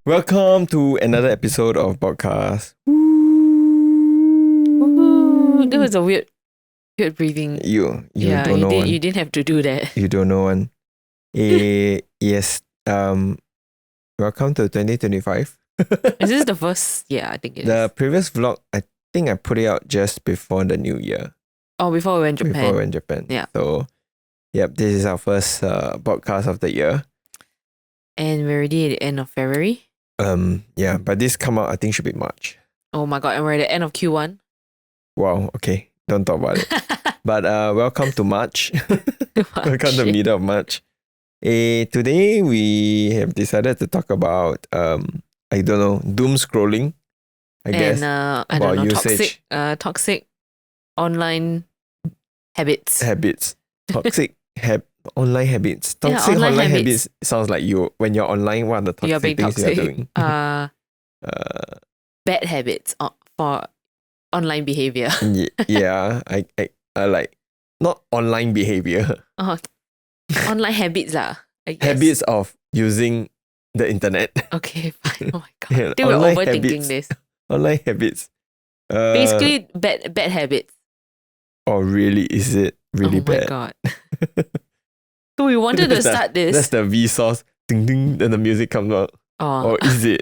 Welcome to another episode of podcast. Woohoo. That was a weird breathing. You yeah, don't know one. you didn't have to do that. You don't know one. Yes. Welcome to 2025. Is this the first? Yeah, I think it is. The previous vlog, I think I put it out just before the new year. Oh, before we went Japan. Before we went Japan. Yeah. So, yep, this is our first podcast of the year. And we're already at the end of February. Yeah, but this come out I think should be March. Oh my god, and we're at the end of Q1. Wow. Okay, don't talk about it. But welcome to March. Welcome to the middle of March. Today we have decided to talk about I don't know, doom scrolling. I guess. I don't know, usage. toxic online habits. Toxic online habits. Toxic online online habits. habits sounds like you when you're online. What are the You're toxic being things you're doing? Bad habits for online behavior. Yeah, I like not online behavior. Online habits lah. I guess. Habits of using the internet. Okay, fine. Oh my god. Yeah, They were online overthinking habits. this. Online habits. Basically, bad habits. Oh, really? Is it really bad? Oh my god. So we wanted to start this. That's the Vsauce. Ding ding. Then the music comes out. Or is it?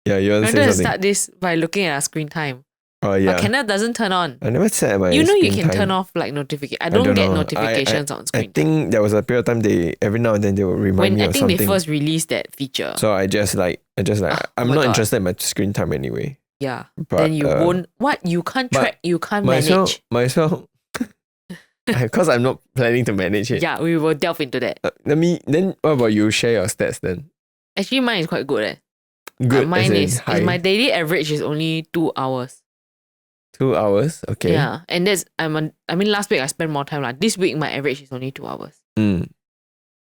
Yeah, you want We to say wanted to something? start this by looking at our screen time. Oh yeah. But Kenneth doesn't turn on. I never set my You screen can time. turn off like notifications. I don't get know. notifications on I screen time. think there was a period of time every now and then they will remind When me I of think something. they first released that feature. So I just I'm my not God. interested in my screen time anyway. Yeah. But, Then you won't. What? You can't track. You can't manage. Myself. Because I'm not planning to manage it. Yeah, we will delve into that. Then what about you? Share your stats then. Actually, mine is quite good. Good. Mine as in is high. my daily average is only 2 hours. 2 hours. Okay. Yeah, and that's I mean last week I spent more time. Like this week, my average is only 2 hours. Mm.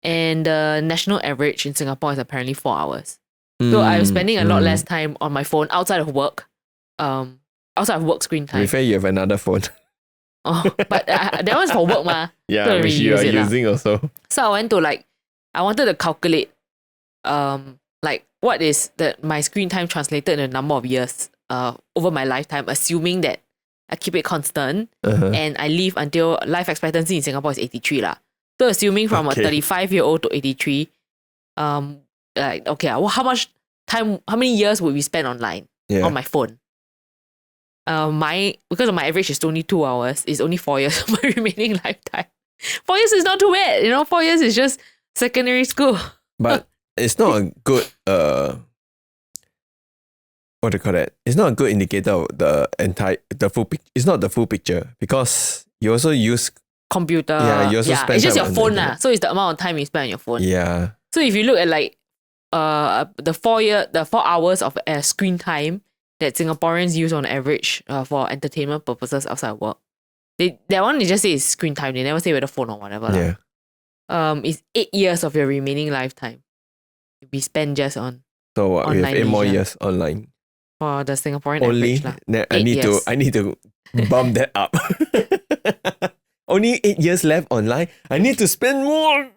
And the national average in Singapore is apparently 4 hours. So I'm spending a lot less time on my phone outside of work. Outside of work screen To time. be fair, you have another phone. Oh, but that one's for work, ma. Yeah, Don't which really you are use it lah. using also. So I went to I wanted to calculate, what is my screen time translated in a number of years, over my lifetime, assuming that I keep it constant and I live until life expectancy in Singapore is 83 lah. So assuming from a 35-year-old to 83, how much time, how many years would we spend online on my phone? Because my average is only 2 hours, it's only 4 years of my remaining lifetime. 4 years is not too bad, 4 years is just secondary school. But it's not a good what do you call that? It's not a good indicator of the full picture. It's not the full picture because you also use Computer. Yeah, you also spend it's just time your on the phone internet. so it's the amount of time you spend on your phone. Yeah. So if you look at the 4 hours of screen time that Singaporeans use on average for entertainment purposes outside of work, that one they just say is screen time. They never say whether phone or whatever. Yeah. It's 8 years of your remaining lifetime we spend just on So what? We have online 8 more leisure. years online. for the Singaporean Only average lah. I 8 need years. to bump that up. Only 8 years left online. I need to spend more.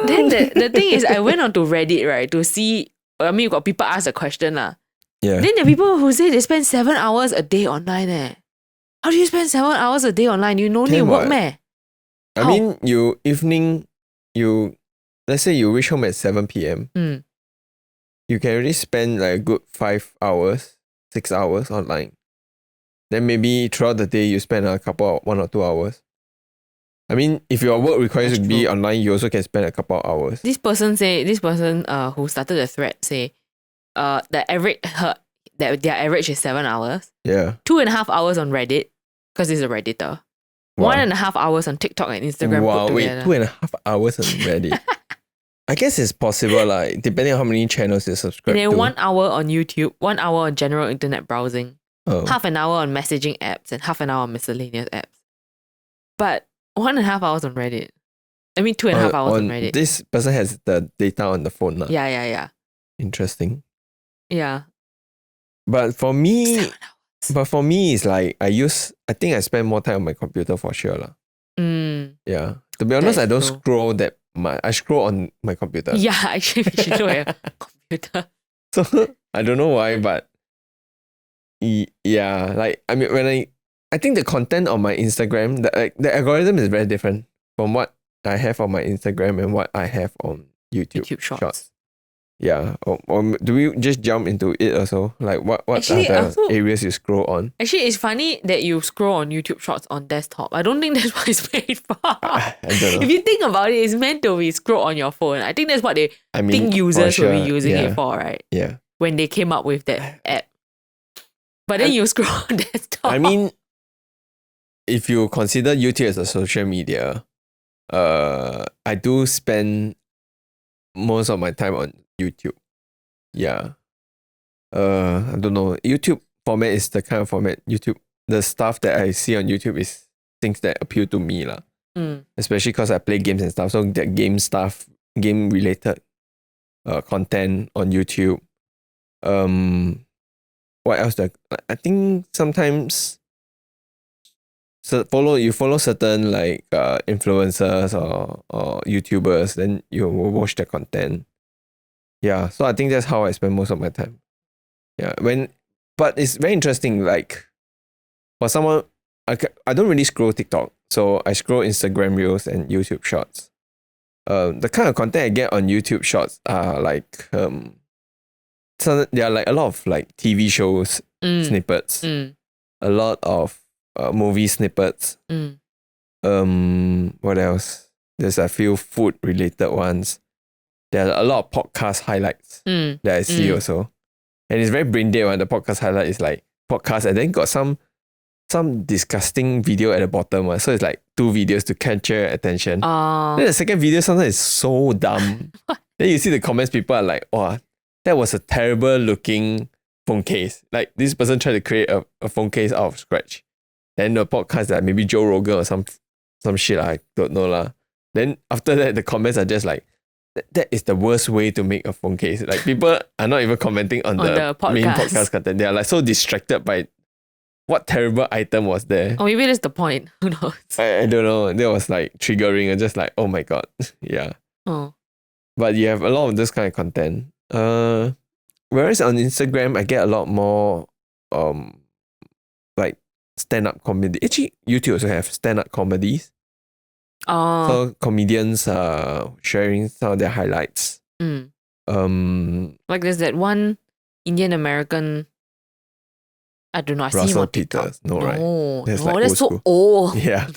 Then the thing is, I went onto Reddit, right, to see. I mean, you got people ask a question lah. Yeah. Then there are people who say they spend 7 hours a day online. How do you spend 7 hours a day online? You no need Can work, what? meh? I mean, let's say you reach home at 7 p.m. Mm. You can already spend like a good 5 hours, 6 hours online. Then maybe throughout the day, you spend 1 or 2 hours. I mean, if your work requires That's to be true. online, you also can spend a couple of hours. This person who started the thread say, the average that their average is 7 hours, Yeah. 2.5 hours on Reddit because he's a Redditor, Wow. 1.5 hours on TikTok and Instagram. Wow, put wait, together. 2.5 hours on Reddit. I guess it's possible, like, depending on how many channels you subscribe And then to. 1 hour on YouTube, 1 hour on general internet browsing, Oh. half an hour on messaging apps, and half an hour on miscellaneous apps. But 1.5 hours on Reddit. I mean, 2.5 hours on Reddit. This person has the data on the phone. Lah. Yeah. Interesting. Yeah. But for me, 7 it's like I think I spend more time on my computer for sure. Lah. hours. Yeah. To be honest, That's I don't true. scroll that much. I scroll on my computer. Yeah, actually, we should look at your computer. So I don't know why, but yeah, like I mean, I think the content on my Instagram, the algorithm is very different from what I have on my Instagram and what I have on YouTube, YouTube Shorts. Yeah, or do we just jump into it also? Like what Actually, are the areas you scroll on? Actually, it's funny that you scroll on YouTube Shorts on desktop. I don't think that's what it's made for. I don't know. If you think about it, it's meant to be scroll on your phone. I think that's what they think users will be using it for, right? Yeah. When they came up with that app. But then you scroll on desktop. I mean, if you consider YouTube as a social media, I do spend most of my time on YouTube. Yeah. I don't know. YouTube format is the kind of format the stuff that I see on YouTube is things that appeal to me lah. Especially because I play games and stuff. So that game related content on YouTube. What else? I think sometimes you follow certain like influencers or YouTubers, then you will watch their content. Yeah, so I think that's how I spend most of my time. Yeah, but it's very interesting. Like for someone, I don't really scroll TikTok, so I scroll Instagram Reels and YouTube Shorts. The kind of content I get on YouTube Shorts are like so there are like a lot of like TV shows snippets, a lot of movie snippets. What else? There's a few food related ones. There are a lot of podcast highlights that I see also. And it's very brain dead when the podcast highlight is like podcast and then got some disgusting video at the bottom. So it's like 2 videos to catch your attention. Then the second video sometimes is so dumb. Then you see the comments, people are like, oh, that was a terrible looking phone case. Like this person tried to create a phone case out of scratch. Then the podcast like maybe Joe Rogan or some shit, I don't know lah. Then after that, the comments are just like, that is the worst way to make a phone case. Like people are not even commenting on the main podcast content. They are like so distracted by what terrible item was there. Or maybe that's the point. Who knows? I don't know. That was like triggering and just like, oh my god. Yeah. Oh. But you have a lot of this kind of content. Whereas on Instagram, I get a lot more like stand-up comedy. Actually, YouTube also have stand-up comedies. So comedians sharing some of their highlights. Like there's that one Indian American, I don't know, I see him Russell on TikTok. Peters. No, right? That's so old. Yeah.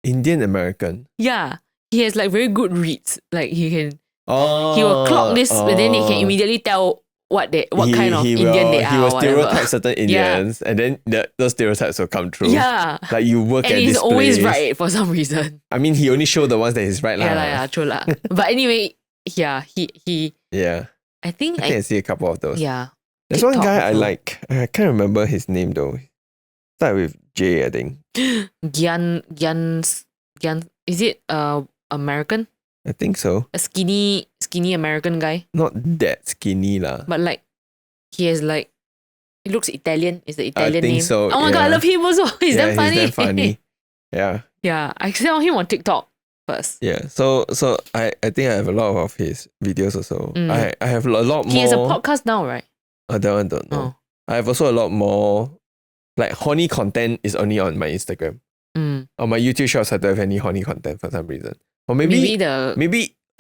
Indian American. Yeah. He has like very good reads. Like he will clock this and then he can immediately tell what kind of Indian they are. He will stereotype certain Indians and then those stereotypes will come true. Yeah. Like you work and at he's this always place. right for some reason. I mean, he only showed the ones that he's right. Yeah, true lah. But anyway, yeah, he yeah. I think I see a couple of those. Yeah. There's TikTok one guy also. I like. I can't remember his name though. Start with J, I think. Gyan, is it American? I think so. A skinny American guy. Not that skinny lah. But like, he has like, he looks Italian. Is the Italian I think name? so. Oh my god, I love him also. He's damn funny. He's damn funny. Yeah. Yeah, I saw him on TikTok first. Yeah. So I think I have a lot of his videos also. I have a lot more. He has a podcast now, right? That one don't know. I have also a lot more. Like horny content is only on my Instagram. On my YouTube Shorts, I don't have any horny content for some reason. Or maybe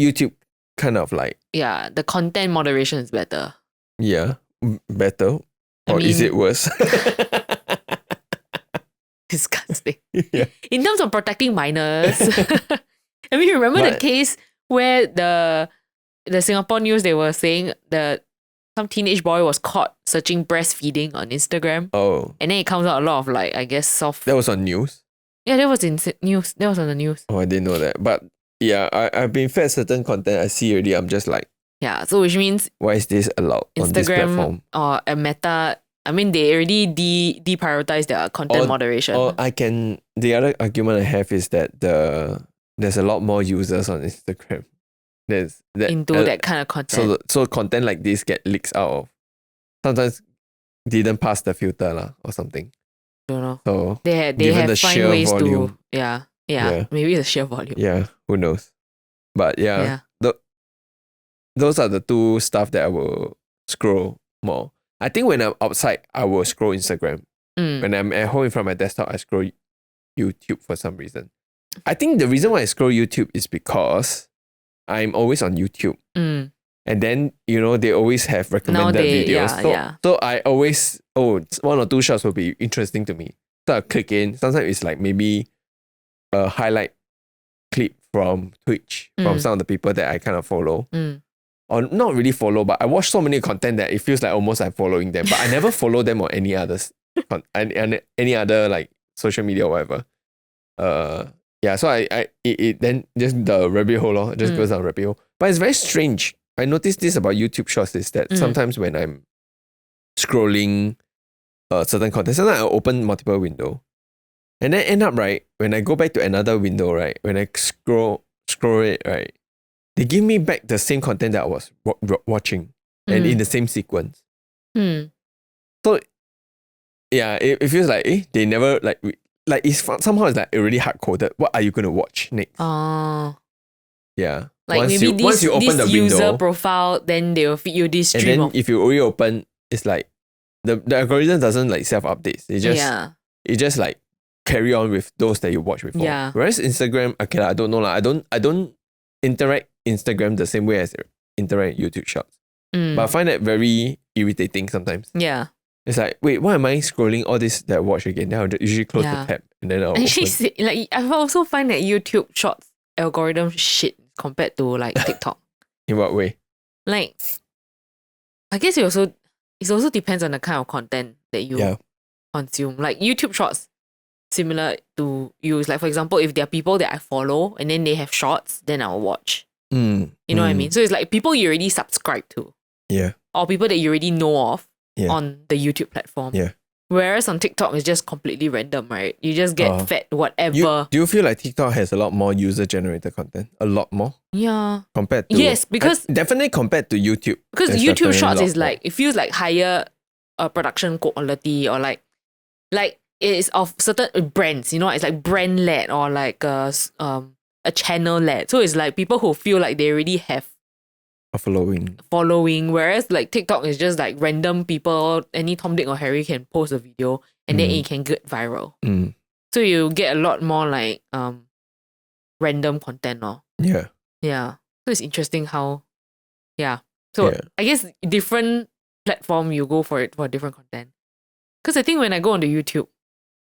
YouTube kind of like. Yeah, the content moderation is better. Yeah, better. Or is it worse? Disgusting. Yeah. In terms of protecting minors, I mean, remember the case where the Singapore news, they were saying some teenage boy was caught searching breastfeeding on Instagram. Oh. And then it comes out a lot of like, I guess, soft. That was on news? Yeah, that was in news. That was on the news. Oh, I didn't know that. But yeah, I've been fed certain content I see already. I'm just like. Yeah, so which means. Why is this allowed on this platform? Or a Meta. I mean, they already deprioritize their content moderation. Or the other argument I have is that there's a lot more users on Instagram. That kind of content. So content like this get leaks out of. Sometimes didn't pass the filter lah or something. Don't know. So they have the ways volume, to yeah. Maybe the sheer volume. Yeah, who knows? But yeah. Those are the two stuff that I will scroll more. I think when I'm outside, I will scroll Instagram. When I'm at home in front of my desktop, I scroll YouTube for some reason. I think the reason why I scroll YouTube is because I'm always on YouTube. And then, they always have recommended videos. So I always, one or two shots will be interesting to me. So I click in. Sometimes it's like maybe a highlight clip from Twitch from some of the people that I kind of follow. Or not really follow, but I watch so many content that it feels like almost I'm following them. But I never follow them on any others, any other like social media or whatever. So it then just the rabbit hole, just goes down the rabbit hole. But it's very strange. I noticed this about YouTube Shorts is that sometimes when I'm scrolling certain content, sometimes I open multiple windows. And then end up, right, when I go back to another window, right, when I scroll it, right, they give me back the same content that I was watching and in the same sequence. So, yeah, it feels like they never, like it's somehow it's like already hard-coded. What are you going to watch next? Yeah. Like once you open the user window, profile, then they will feed you this stream. And then if you already open, it's like the algorithm doesn't like self-updates. It just like carry on with those that you watch before. Yeah. Whereas Instagram, okay, I don't know. I don't interact Instagram the same way as interact YouTube Shorts. But I find that very irritating sometimes. Yeah. It's like, wait, why am I scrolling all this that I watch again? Then I'll usually close the tab and then I'll actually open. like I also find that YouTube Shorts algorithm shit compared to like TikTok. In what way? Like, I guess it also depends on the kind of content that you consume. Like YouTube Shorts, similar to use. Like for example, if there are people that I follow and then they have shorts, then I'll watch. You know what I mean? So it's like people you already subscribe to. Yeah. Or people that you already know of on the YouTube platform. Yeah. Whereas on TikTok, it's just completely random, right? You just get fed whatever. Do you feel like TikTok has a lot more user-generated content? A lot more? Yeah. Compared to... Yes, because... definitely compared to YouTube. Because YouTube Shorts is like... It feels like higher production quality or like it is of certain brands, it's like brand-led or like a channel-led. So it's like people who feel like they already have a following, whereas like TikTok is just like random people, any Tom, Dick or Harry can post a video and then it can get viral. So you get a lot more like random content. Yeah. So it's interesting how, So I guess different platform you go for it for different content. Because I think when I go on the YouTube,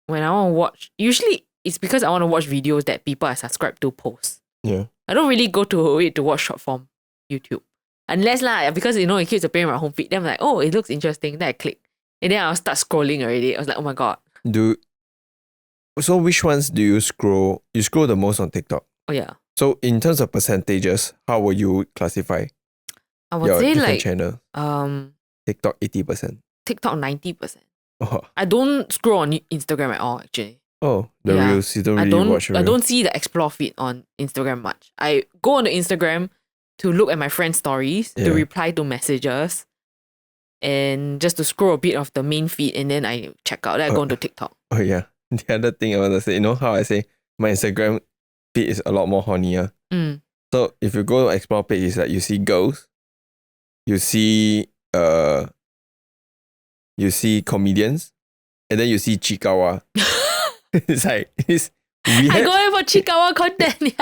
when I want to watch, usually it's because I want to watch videos that people I subscribe to post. Yeah. I don't really go to it to watch short form YouTube. Unless because it keeps appearing on my home feed. Then I'm like, oh, it looks interesting. Then I click. And then I'll start scrolling already. I was like, oh my God. So which ones do you scroll? You scroll the most on TikTok? Oh yeah. So in terms of percentages, how will you classify? I would say like channel. TikTok 80%. TikTok 90%. Oh. I don't scroll on Instagram at all actually. Oh, the reels, you don't really watch reels. I don't see the explore feed on Instagram much. I go on the Instagram to look at my friends' stories, to reply to messages, and just to scroll a bit of the main feed, and then I check out. Then I go into TikTok. Oh yeah. The other thing I want to say, how I say my Instagram feed is a lot more hornier. So if you go to explore page, it's like you see girls, you see comedians, and then you see Chiikawa. It's like it's weird. I go in for Chiikawa content.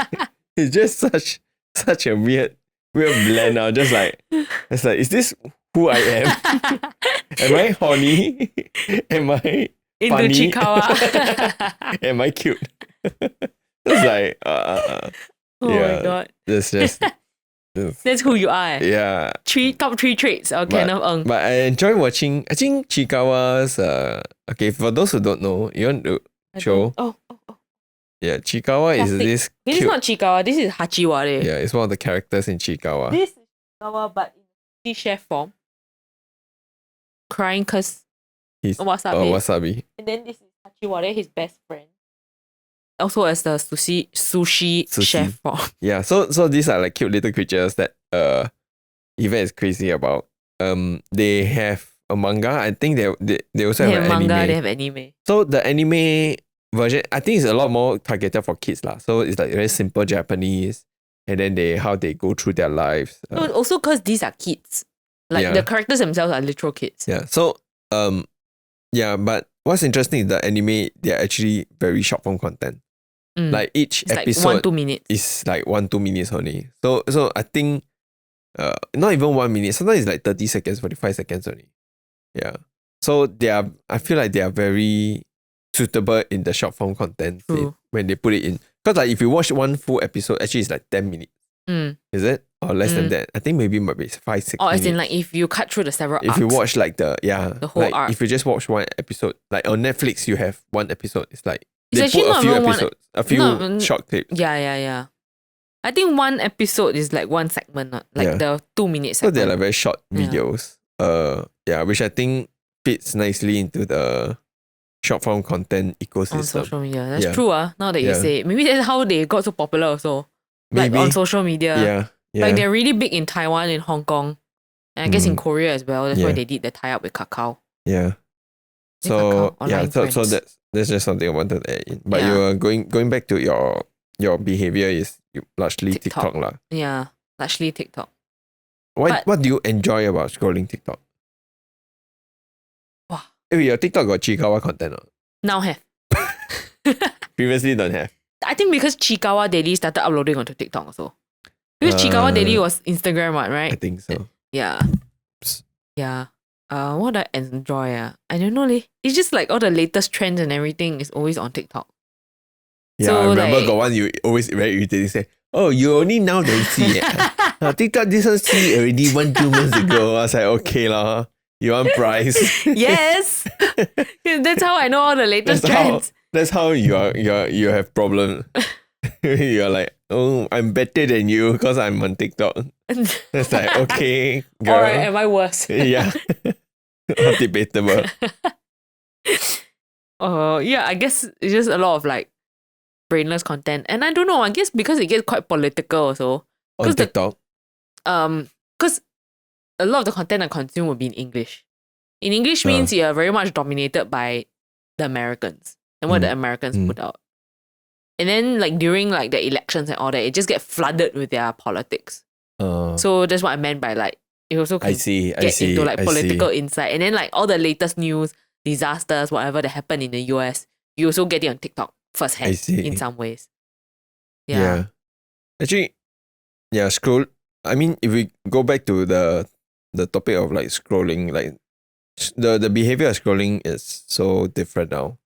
It's just such a weird blend now. Just like it's like, is this who I am? Am I horny? Am I into funny? Chiikawa? Am I cute? It's like oh my God. That's just that's who you are. Yeah. Top 3 traits of Kenneth Ng. But I enjoy watching. I think Chiikawa's okay, for those who don't know, you want to show? Oh. Yeah, Chiikawa is this cute... This is not Chiikawa, this is Hachiware. Yeah, it's one of the characters in Chiikawa. This is Chiikawa, but in chef form. Crying because wasabi. And then this is Hachiware, his best friend. Also as the sushi chef form. Yeah, so these are like cute little creatures that Yvette is crazy about. They have a manga. I think they also have an manga, anime. They have anime. So the anime version, I think it's a lot more targeted for kids lah. So it's like very simple Japanese, and then how they go through their lives. Also because these are kids. Like the characters themselves are literal kids. Yeah. So but what's interesting is the anime, they're actually very short form content. Like each it's episode like 1-2 minutes. is like 1-2 minutes only. So I think not even 1 minute. Sometimes it's like 30 seconds, 45 seconds only. Yeah. So I feel like they are very suitable in the short form content when they put it in. Because like if you watch one full episode, actually it's like 10 minutes. Is it? Or less than that? I think maybe might be 5-6 minutes. Or as in like if you cut through the several arcs. If you watch like the whole like arc. if you just watch one episode, like on Netflix you have one episode. It's like It's they actually put a not few even episodes, a few short clips. Yeah. I think one episode is like one segment, like the 2 minute segment. So they're like very short videos. Which I think fits nicely into the short form content ecosystem. On social media. That's true, now that you say it. Maybe that's how they got so popular also. Maybe. Like on social media. Yeah. Like they're really big in Taiwan, in Hong Kong. And I guess in Korea as well. That's why they did the tie-up with Kakao. Yeah. So so that's just something I wanted to add in. But you are going back to your behavior is largely TikTok lah. Yeah, largely TikTok. What do you enjoy about scrolling TikTok? Wow. Your TikTok got Chiikawa content or? Now have. Previously don't have. I think because Chiikawa Daily started uploading onto TikTok also. Because Chiikawa Daily was Instagram, right? I think so. Yeah. Yeah. What I enjoy, I don't know. It's just like all the latest trends and everything is always on TikTok. Yeah, so I remember like, got one you always very irritating say, oh, you only now don't see it. TikTok this one see already 1-2 months ago. I was like, okay lah. You want price? Yes. That's how I know all the latest trends. That's how you have problem. You're like, oh, I'm better than you because I'm on TikTok. It's like, okay, girl. Or am I worse? Yeah. Not debatable. I guess it's just a lot of like brainless content. And I don't know, I guess because it gets quite political also. On TikTok? Because a lot of the content I consume will be in English. In English means you're very much dominated by the Americans and what the Americans put out. And then like during like the elections and all that, it just get flooded with their politics. So that's what I meant by like, it also can get into like political insight. And then like all the latest news, disasters, whatever that happened in the US, you also get it on TikTok firsthand in some ways. Yeah. Actually, scroll. I mean, if we go back to the topic of like scrolling, like the behavior of scrolling is so different now.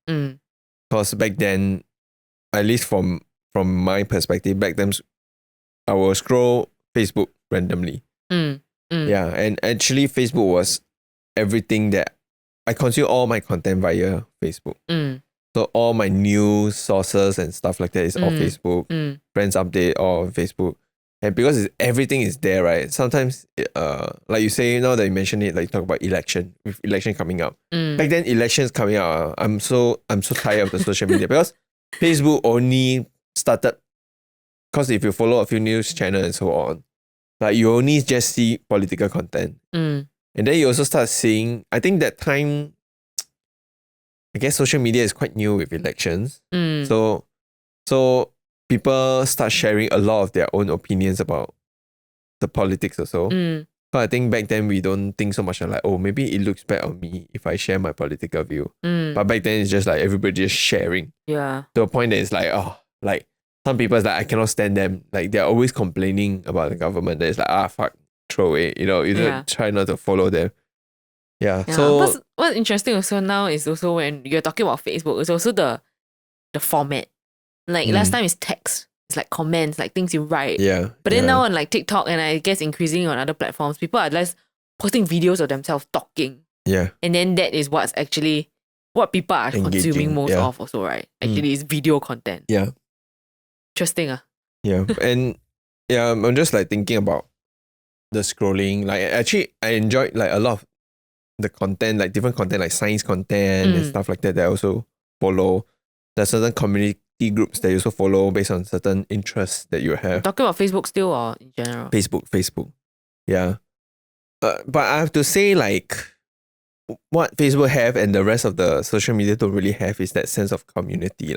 Because back then, at least from my perspective, back then I will scroll Facebook randomly. Yeah, and actually Facebook was everything that I consume all my content via Facebook. So all my news sources and stuff like that is all Facebook. Friends update all on Facebook. And because everything is there, right? Sometimes, like you say, now that you mention it, like you talk about with election coming up. Back then, elections coming out, I'm so tired of the social media because Facebook only started, because if you follow a few news channels and so on, like you only just see political content. And then you also start seeing, I think that time, I guess social media is quite new with elections. So people start sharing a lot of their own opinions about the politics also. So I think back then we don't think so much like, oh, maybe it looks bad on me if I share my political view. But back then it's just like everybody just sharing. Yeah. To a point that it's like, oh, like some people is like, I cannot stand them. Like they're always complaining about the government. That it's like, fuck, throw away. You know, try not to follow them. Yeah. So what's interesting also now is also when you're talking about Facebook, it's also the format. Like last time it's text. It's like comments, like things you write. Yeah. But then now on like TikTok and I guess increasingly on other platforms, people are less posting videos of themselves talking. Yeah. And then that is what's actually what people are consuming most of also, right? Actually it's video content. Yeah. Interesting. Yeah. And yeah, I'm just like thinking about the scrolling. Like actually I enjoyed like a lot of the content, like different content, like science content and stuff like that I also follow. There's certain community groups that you also follow based on certain interests that you have. Talking about Facebook still or in general? Facebook. Yeah. But I have to say like what Facebook have and the rest of the social media don't really have is that sense of community.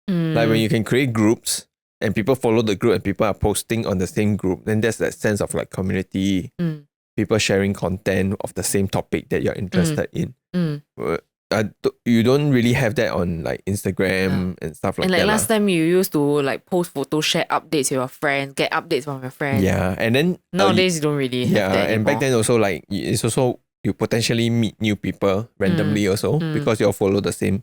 Like when you can create groups and people follow the group and people are posting on the same group, then there's that sense of like community people sharing content of the same topic that you're interested in. Mm. You don't really have that on like Instagram and stuff like And like that. last time you used to like post photos, share updates with your friends, get updates from your friends. Yeah, and then nowadays you don't really have that and anymore. back then also like it's also you potentially meet new people randomly also because you all follow the same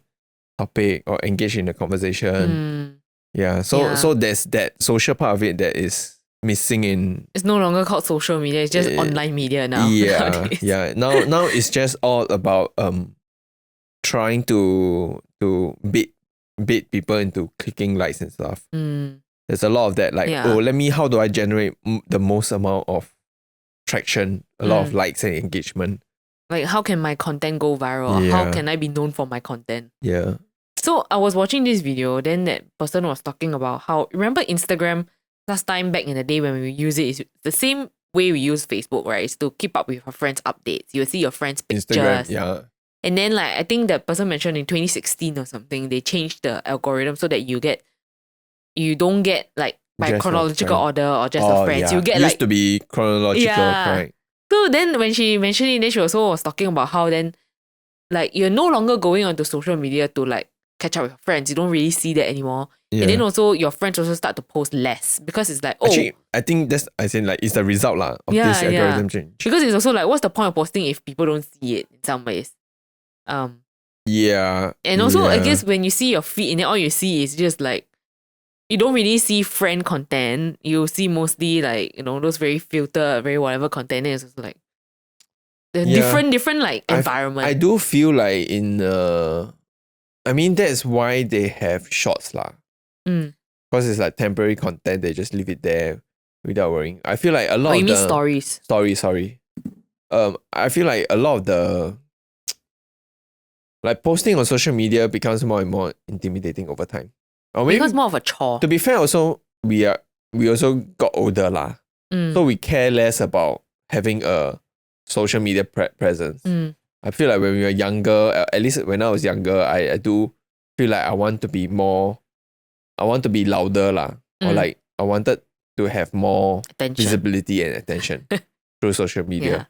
topic or engage in the conversation. Yeah, so there's that social part of it that is missing in. It's no longer called social media, it's just online media now. Yeah, nowadays. yeah. Now it's just all about trying to bait people into clicking likes and stuff. There's a lot of that, like, how do I generate the most amount of traction, a lot of likes and engagement. Like, how can my content go viral? How can I be known for my content? Yeah. So I was watching this video, then that person was talking about how, remember Instagram last time back in the day when we use it, is the same way we use Facebook, right? It's to keep up with our friends' updates. You'll see your friends' pictures. Instagram, yeah. And then like I think that person mentioned in 2016 or something, they changed the algorithm so that you don't get like by just chronological order or just the friends. You get used to be chronological, correct? So then when she mentioned it, then she also was talking about how then like you're no longer going onto social media to like catch up with your friends. You don't really see that anymore. Yeah. And then also your friends also start to post less because it's like, actually, I think that's it's the result of this algorithm change. Because it's also like, what's the point of posting if people don't see it in some ways? Yeah. And also I guess when you see your feed and then all you see is just like, you don't really see friend content. You see mostly like, those very filtered, very whatever content. And it's just like the different like environment. I do feel like that's why they have shorts lah. Because it's like temporary content, they just leave it there without worrying. I feel like a lot of you mean stories? Sorry. I feel like a lot of the like posting on social media becomes more and more intimidating over time. Or maybe, becomes more of a chore. To be fair, also we also got older lah. So we care less about having a social media presence. I feel like when we were younger, at least when I was younger, I do feel like I want to be louder lah. Or like I wanted to have more visibility and attention through social media.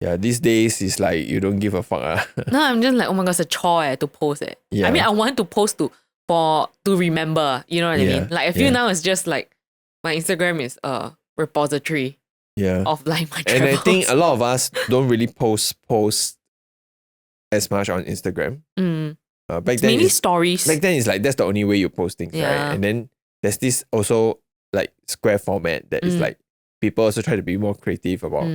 Yeah, these days it's like you don't give a fuck. No, I'm just like, oh my god, it's a chore to post it. Yeah. I mean, I want to post to remember, you know what I mean? Like I feel now it's just like my Instagram is a repository of like my travels. And I think a lot of us don't really post as much on Instagram. Back then mainly stories. Back then it's like that's the only way you post things, right? And then there's this also like square format that is like people also try to be more creative about.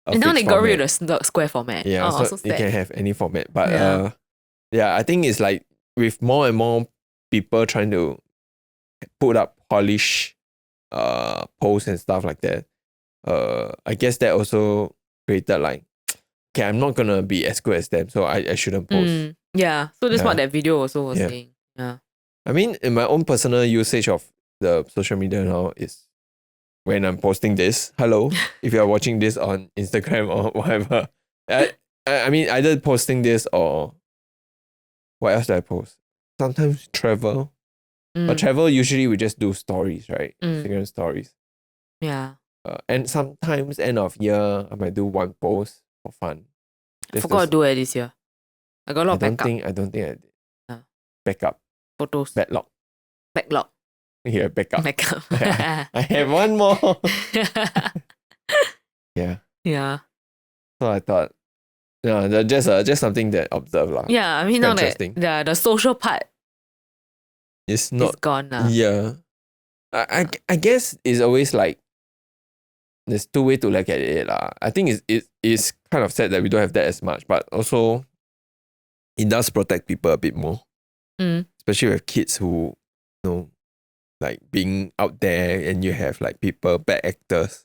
And now they got rid of the square format. Yeah, so you can have any format. But I think it's like with more and more people trying to put up polished posts and stuff like that. I guess that also created like, okay, I'm not gonna be as good as them, so I shouldn't post. So that's what that video also was saying. Yeah. I mean, in my own personal usage of the social media now is when I'm posting this. Hello, if you are watching this on Instagram or whatever. I mean, either posting this or what else do I post? Sometimes travel. But travel, usually we just do stories, right? Instagram stories. Yeah. And sometimes end of year, I might do one post for fun. I forgot to do it this year. I got a lot of backup. I don't think I did. Backup. Photos. Backlog. Yeah, backup. I have one more. Yeah. So I thought, just something that observed lah. Yeah, I mean now that the social part it's gone now. Yeah. I guess it's always like there's two ways to look at it lah. I think it's kind of sad that we don't have that as much, but also it does protect people a bit more. Especially with kids who like being out there and you have like people, bad actors.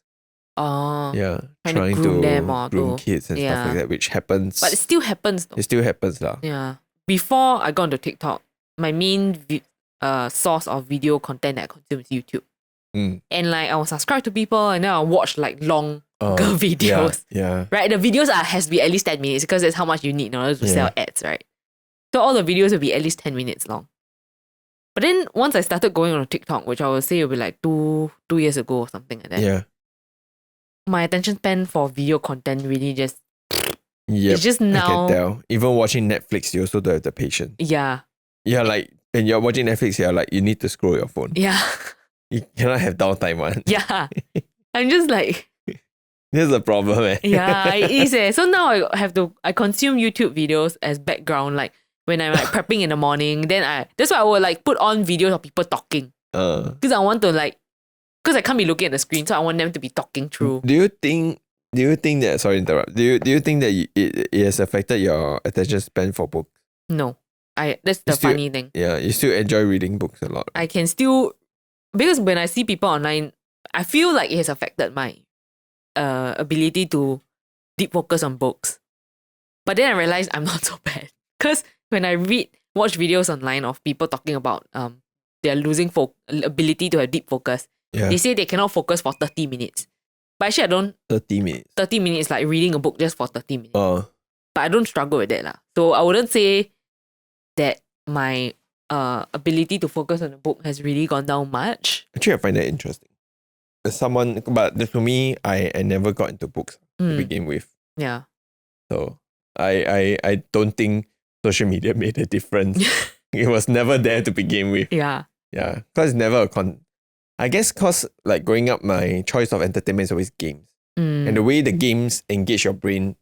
Trying to groom kids and stuff like that, which happens. But it still happens though. It still happens lah. Yeah. Before I got onto TikTok, my main source of video content that I consume is YouTube. And like I will subscribe to people and then I'll watch like long girl videos. Yeah. Right? The videos has to be at least 10 minutes because that's how much you need in order to sell ads, right? So all the videos will be at least 10 minutes long. But then once I started going on TikTok, which I would say will be like two years ago or something like that. Yeah. my attention span for video content really just Yep, it's just I now. can tell. Even watching Netflix, you also don't have the patience. Yeah. Yeah, like when you're watching Netflix, you're like, you need to scroll your phone. Yeah. You cannot have downtime, man. Yeah. I'm just like, This is a problem, eh? yeah, it is. So now I consume YouTube videos as background, like when I'm like prepping in the morning. That's why I will like put on videos of people talking. Because I want to because I can't be looking at the screen, so I want them to be talking through. Do you think that, sorry to interrupt, do you think that it has affected your attention span for books? No. That's the funny thing. Yeah, you still enjoy reading books a lot. I can still, because when I see people online, I feel like it has affected my ability to deep focus on books. But then I realized I'm not so bad. Because when I watch videos online of people talking about they're losing ability to have deep focus, they say they cannot focus for 30 minutes. But actually I don't. 30 minutes? 30 minutes like reading a book just for 30 minutes. But I don't struggle with that. So I wouldn't say that my ability to focus on a book has really gone down much. Actually, I find that interesting. But to me, I never got into books to begin with. Yeah. So I don't think social media made a difference. It was never there to begin with. Yeah. Yeah. Because it's never I guess because like growing up, my choice of entertainment is always games. And the way the games engage your brain,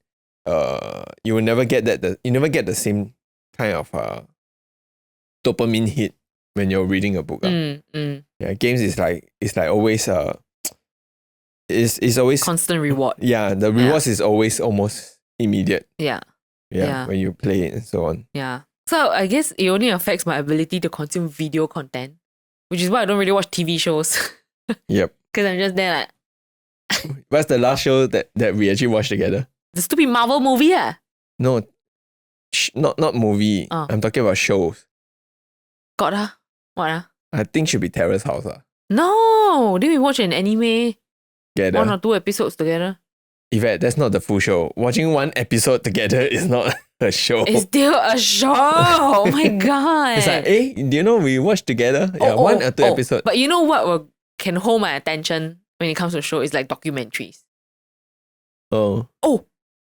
you will never get you never get the same kind of dopamine hit when you're reading a book. Yeah, games is like always it's always constant reward. Yeah, the rewards is always almost immediate. Yeah, when you play it and so on. Yeah. So I guess it only affects my ability to consume video content, which is why I don't really watch TV shows. Yep. Because I'm just there like. What's the last show that we actually watched together? The stupid Marvel movie, No, not movie. I'm talking about shows. What I think should be Terrace House. No, didn't we watch an anime? Together. 1 or 2 episodes together. Yvette, that's not the full show. Watching one episode together is not a show. It's still a show. Oh my god. It's like, do you know we watched together? Yeah, 1 or 2 episodes. But you know what can hold my attention when it comes to show is like documentaries. Oh.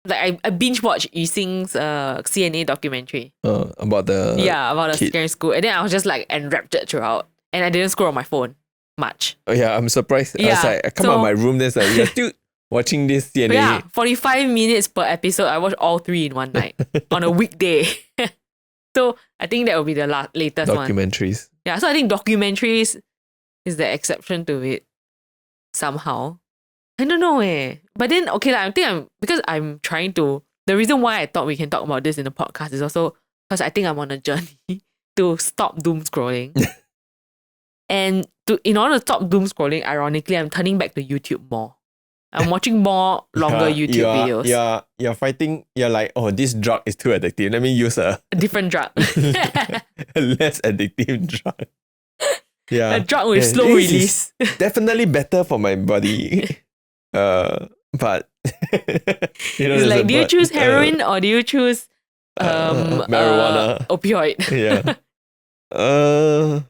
Like I binge watched Yu Xing's CNA documentary. About the about the kid. secondary school. And then I was just like enraptured throughout. And I didn't scroll on my phone much. Oh yeah, I'm surprised. I was like, I come out of my room, there's like, you're still watching this CNA. Yeah, 45 minutes per episode. I watched all 3 in one night on a weekday. So I think that will be the latest one. Documentaries. Yeah, so I think documentaries is the exception to it somehow. I don't know But then, okay, because I'm trying to, the reason why I thought we can talk about this in the podcast is also because I think I'm on a journey to stop doom scrolling. And in order to stop doom scrolling, ironically, I'm turning back to YouTube more. I'm watching more longer YouTube videos. You're fighting, you're like, oh, this drug is too addictive. Let me use a different drug. a less addictive drug. Yeah. A drug with slow release. Definitely better for my body. But it's like, do you choose heroin or do you choose marijuana? Opioid. Yeah.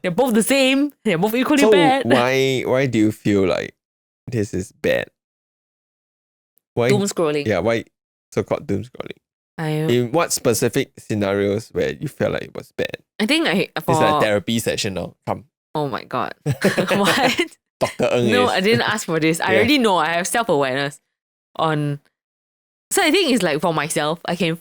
They're both the same. They're both equally bad. Why do you feel like this is bad? Why doom scrolling? Yeah, why so-called doom scrolling? In what specific scenarios where you felt like it was bad? I think it's like a therapy session now. Come. Oh my god. What? Dr. Ng No, I didn't ask for this. I already know. I have self-awareness on. So I think it's like for myself, I can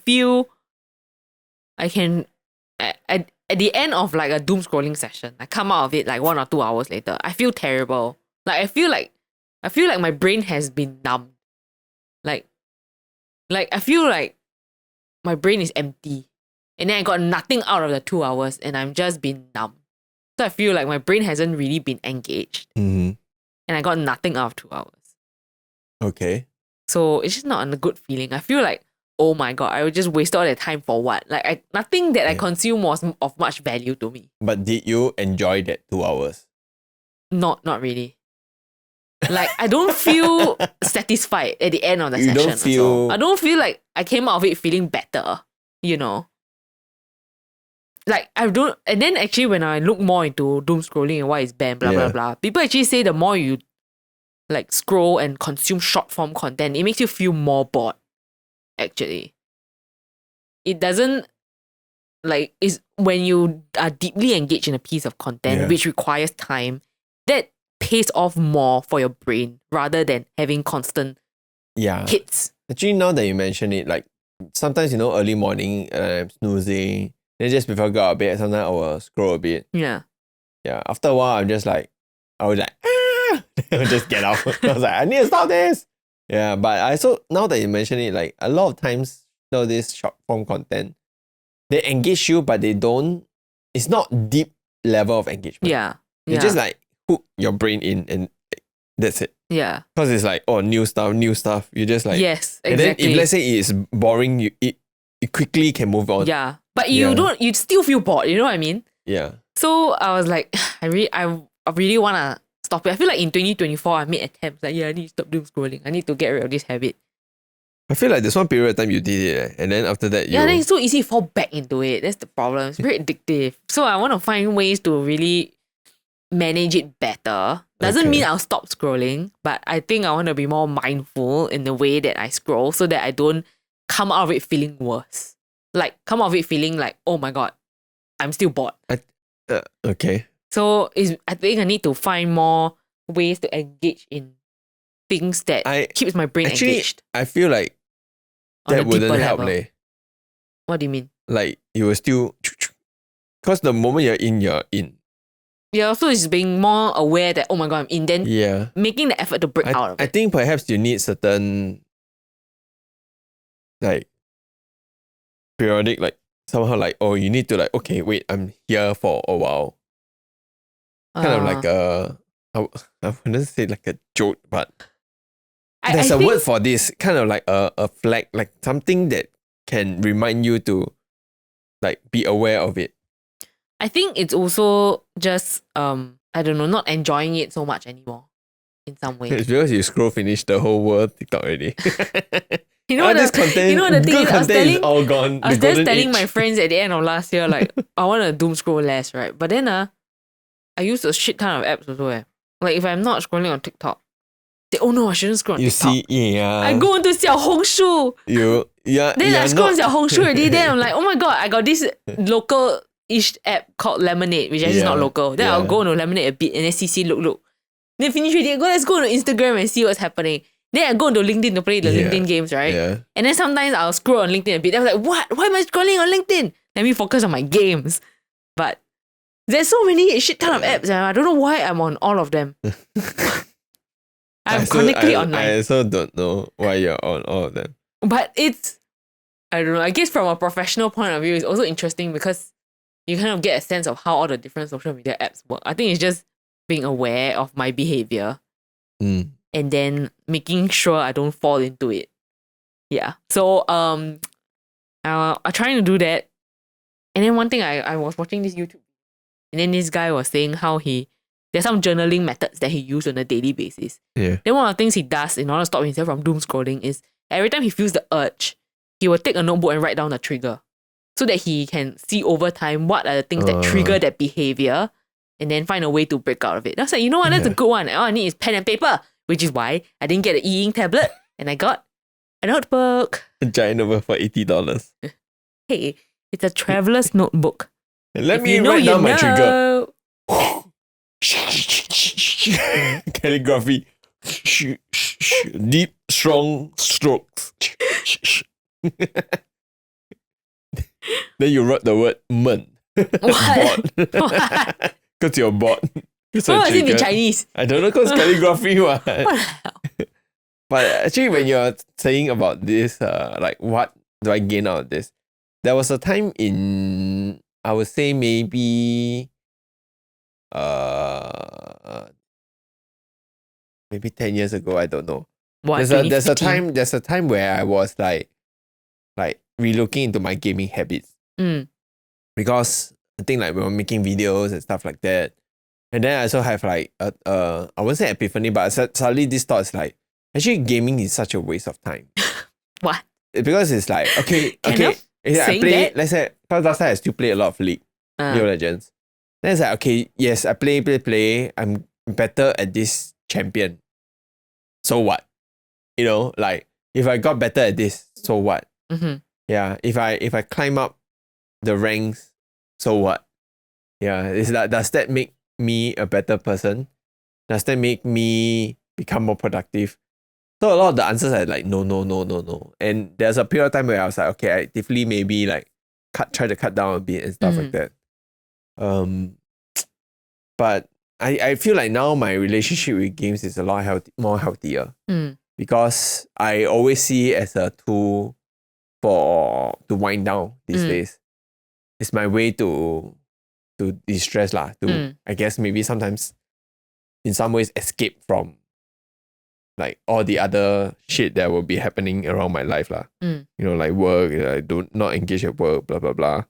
at the end of like a doom scrolling session, I come out of it like 1 or 2 hours later, I feel terrible. Like I feel like my brain has been numb. Like I feel like my brain is empty. And then I got nothing out of the 2 hours and I'm just been numb. So I feel like my brain hasn't really been engaged. Mm-hmm. And I got nothing out of 2 hours. Okay. So it's just not a good feeling. I feel like, oh my god, I would just waste all that time for what? Like nothing that I consume was of much value to me. But did you enjoy that 2 hours? Not really. Like I don't feel satisfied at the end of the session. Don't feel... I don't feel like I came out of it feeling better, you know. Like I don't, and then actually when I look more into doom scrolling and why it's bad, blah blah blah, people actually say the more you like scroll and consume short form content, it makes you feel more bored, actually. It doesn't, like, is when you are deeply engaged in a piece of content, which requires time, that pays off more for your brain rather than having constant hits. Actually, now that you mention it, like, sometimes, early morning, I'm snoozing, then just before I go out of bed, sometimes I will scroll a bit. Yeah. Yeah, after a while, I was like, I would just get out. I was like, I need to stop this. Yeah, but now that you mention it, like, a lot of times, this short form content, they engage you, but they don't, it's not deep level of engagement. Yeah. They just like hook your brain in and that's it. Yeah. Because it's like, new stuff. You just like, yes, exactly. And then if let's say it is boring, it quickly can move on. Yeah. But you still feel bored, you know what I mean? Yeah. So I was like, I really want to stop it. I feel like in 2024, I made attempts like, I need to stop doom scrolling. I need to get rid of this habit. I feel like there's one period of time you did it, and then after that, then it's so easy to fall back into it. That's the problem. It's very addictive. So I want to find ways to really manage it better. Doesn't mean I'll stop scrolling, but I think I want to be more mindful in the way that I scroll so that I don't come out of it feeling worse. Like, come out of it feeling like, oh my God, I'm still bored. Okay. So I think I need to find more ways to engage in things that keeps my brain engaged. I feel like that wouldn't help. What do you mean? Like, you will still, because the moment you're in. Yeah, so it's being more aware that, oh my God, I'm in, then making the effort to break out of it. I think perhaps you need certain, like, periodic, like, somehow like, you need to like, okay, wait, I'm here for a while. Kind of like I wouldn't say like a joke, but there's a word for this, kind of like a flag, like something that can remind you to like be aware of it. I think it's also just I don't know, not enjoying it so much anymore in some way. It's because you finish the whole world TikTok already. You know the thing is all gone. I was just telling my friends at the end of last year, like, I want to doom scroll less, right? But then I use a shit ton of apps also. Like, if I'm not scrolling on TikTok, oh no, I shouldn't scroll on TikTok. You see, I go into Xiaohongshu. Then I scroll on Xiaohongshu already. Then I'm like, oh my God, I got this local-ish app called Lemonade, which is not local. Then I'll go into Lemonade a bit and then see, look. Then finish already. Let's go on Instagram and see what's happening. Then I go into LinkedIn to play the LinkedIn games, right? Yeah. And then sometimes I'll scroll on LinkedIn a bit. Then I'm like, what? Why am I scrolling on LinkedIn? Let me focus on my games. But there's so many shit ton of apps, and I don't know why I'm on all of them. I'm chronically online. I also don't know why you're on all of them. But it's, I don't know, I guess from a professional point of view, it's also interesting because you kind of get a sense of how all the different social media apps work. I think it's just being aware of my behavior and then making sure I don't fall into it. Yeah. So I'm trying to do that. And then one thing, I was watching this YouTube, and then this guy was saying how there's some journaling methods that he uses on a daily basis. Yeah. Then one of the things he does in order to stop himself from doom scrolling is every time he feels the urge, he will take a notebook and write down the trigger so that he can see over time what are the things that trigger that behavior and then find a way to break out of it. I was like, you know what, that's a good one. All I need is pen and paper, which is why I didn't get an e-ink tablet and I got a notebook. A giant notebook for $80. Hey, it's a traveler's notebook. Let me write down my trigger. Calligraphy. Deep, strong strokes. Then you wrote the word "men." What? Because you're bored. Why must it be Chinese? I don't know, because calligraphy. What the hell? But actually, when you're saying about this, like, what do I gain out of this? There was a time in, I would say maybe 10 years ago, I don't know. What, there's a time where I was like relooking into my gaming habits. Because I think like we were making videos and stuff like that. And then I also have like I wouldn't say epiphany, but suddenly this thought is like, actually gaming is such a waste of time. What? Because it's like, okay. Yeah, I play, let's say, because last time I still play a lot of League of Legends. Then it's like, okay, yes, I play. I'm better at this champion. so what? You know, like if I got better at this, so what? Yeah, if I climb up the ranks, so what? Yeah, does that make me a better person? Does that make me become more productive? So a lot of the answers are like no, no, no, no, no. And there's a period of time where I was like, okay, I actively maybe like try to cut down a bit and stuff like that. But I feel like now my relationship with games is a lot more healthier. Because I always see it as a tool to wind down these days. It's my way to de-stress lah. I guess maybe sometimes in some ways escape from like all the other shit that will be happening around my life lah. You know, like work, I not engage at work, blah blah blah.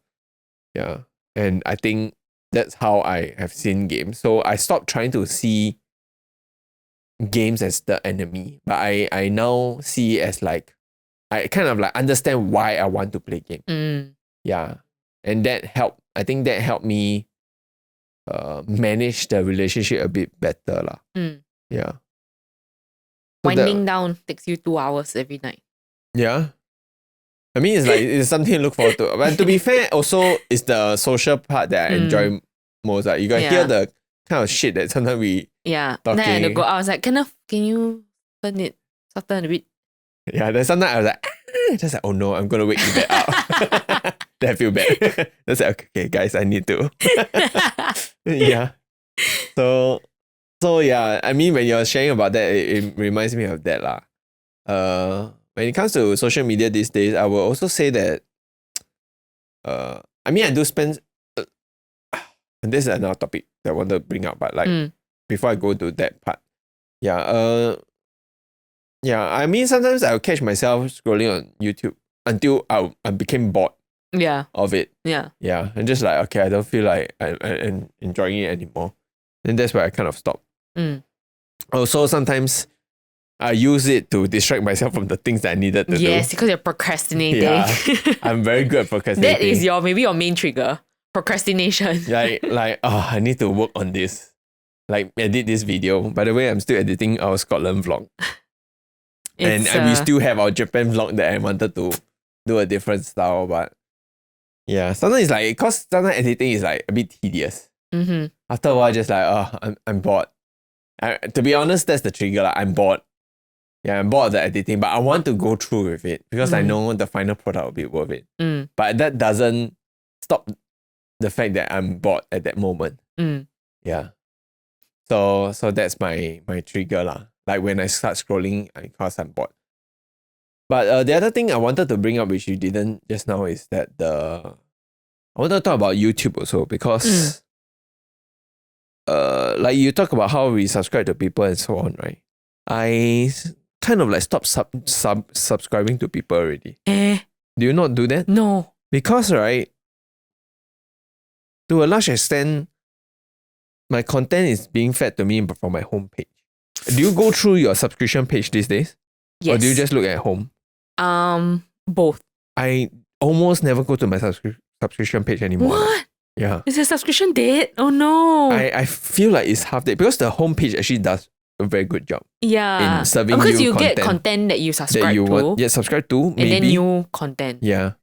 Yeah. And I think that's how I have seen games. So I stopped trying to see games as the enemy, but I now see it as like I kind of like understand why I want to play game. Yeah. And I think that helped me manage the relationship a bit better lah. Yeah. So winding down takes you 2 hours every night. Yeah. I mean, it's like it's something to look forward to. But to be fair, also it's the social part that I enjoy most. Like, you gotta hear the kind of shit that sometimes we talking. Then I had to go out. I was like, can you soften a bit? Yeah, then sometimes I was like, just like, oh no, I'm gonna wake Yvette up. Then I feel bad. That's like, okay, guys, I need to. Yeah. So yeah, I mean, when you're sharing about that, it reminds me of that lah. When it comes to social media these days, I will also say that I mean, I do spend and this is another topic that I want to bring up, but like before I go to that part. Yeah, I mean, sometimes I'll catch myself scrolling on YouTube until I became bored of it. Yeah, and just like, okay, I don't feel like I'm enjoying it anymore. And that's where I kind of stop. Also, sometimes I use it to distract myself from the things that I needed to do. Yes, because you're procrastinating. Yeah, I'm very good at procrastinating. That is maybe your main trigger. Procrastination. I need to work on this. Like, edit this video. By the way, I'm still editing our Scotland vlog. And we still have our Japan vlog that I wanted to do a different style. But yeah, sometimes it's like, because sometimes editing is like a bit tedious. After a while, just like, I'm bored. To be honest, that's the trigger. Like, I'm bored. Yeah, I'm bored of the editing, but I want to go through with it because I know the final product will be worth it. But that doesn't stop the fact that I'm bored at that moment. Yeah. So that's my trigger lah. Like when I start scrolling because I'm bored. But the other thing I wanted to bring up, which you didn't just now, is that I want to talk about YouTube also because like you talk about how we subscribe to people and so on, right? I kind of like stopped subscribing to people already. Do you not do that? No. Because, right, to a large extent, my content is being fed to me from my homepage. Do you go through your subscription page these days? Yes. Or do you just look at home? Both. I almost never go to my subscription page anymore. What? Yeah. Is your subscription dead? Oh no. I feel like it's half dead because the homepage actually does a very good job. Yeah. In serving because you content get content that you subscribe to. Subscribe to, maybe. And then new content. Yeah.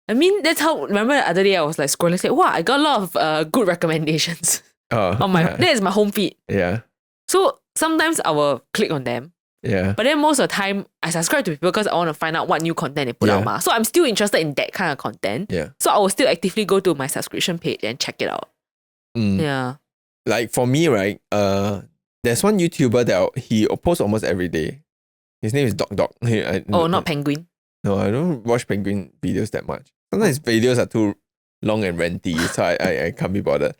I mean, that's how, remember the other day I was like scrolling, say, wow, I got a lot of good recommendations on my, that is my home feed. Yeah. So sometimes I will click on them. Yeah. But then most of the time, I subscribe to people because I want to find out what new content they put out. Ma. So I'm still interested in that kind of content. Yeah. So I will still actively go to my subscription page and check it out. Yeah. Like for me, right, there's one YouTuber that he posts almost every day. His name is Doc. Not Penguin. No, I don't watch Penguin videos that much. Sometimes his videos are too long and ranty, so I can't be bothered.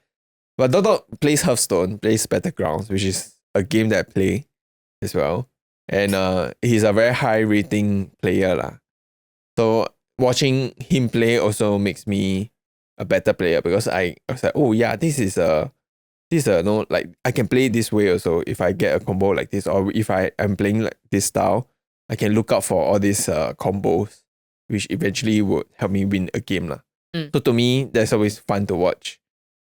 But Doc plays Hearthstone, plays Battlegrounds, which is a game that I play as well. And he's a very high rating player lah. So watching him play also makes me a better player because I was like, oh yeah, this is no, like I can play this way also. If I get a combo like this, or if I am playing like this style, I can look out for all these combos, which eventually would help me win a game lah. So to me, that's always fun to watch.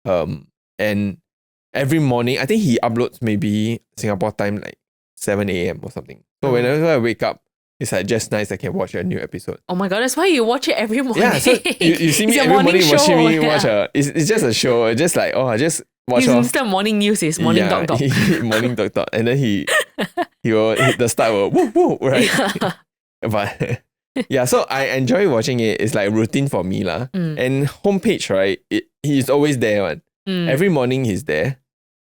And every morning, I think he uploads maybe Singapore time like 7 a.m. or something. So whenever I wake up, it's like just nice I can watch a new episode. Oh my god, that's why you watch it every morning. Yeah, so you see me every morning watching me watch it's just a show. It's just like, I just watch off. Instead of morning news, is morning dog. Morning dog. And then he will hit the start will woo, right? Yeah. But yeah, so I enjoy watching it. It's like routine for me lah. And homepage, right? He's always there one. Every morning he's there.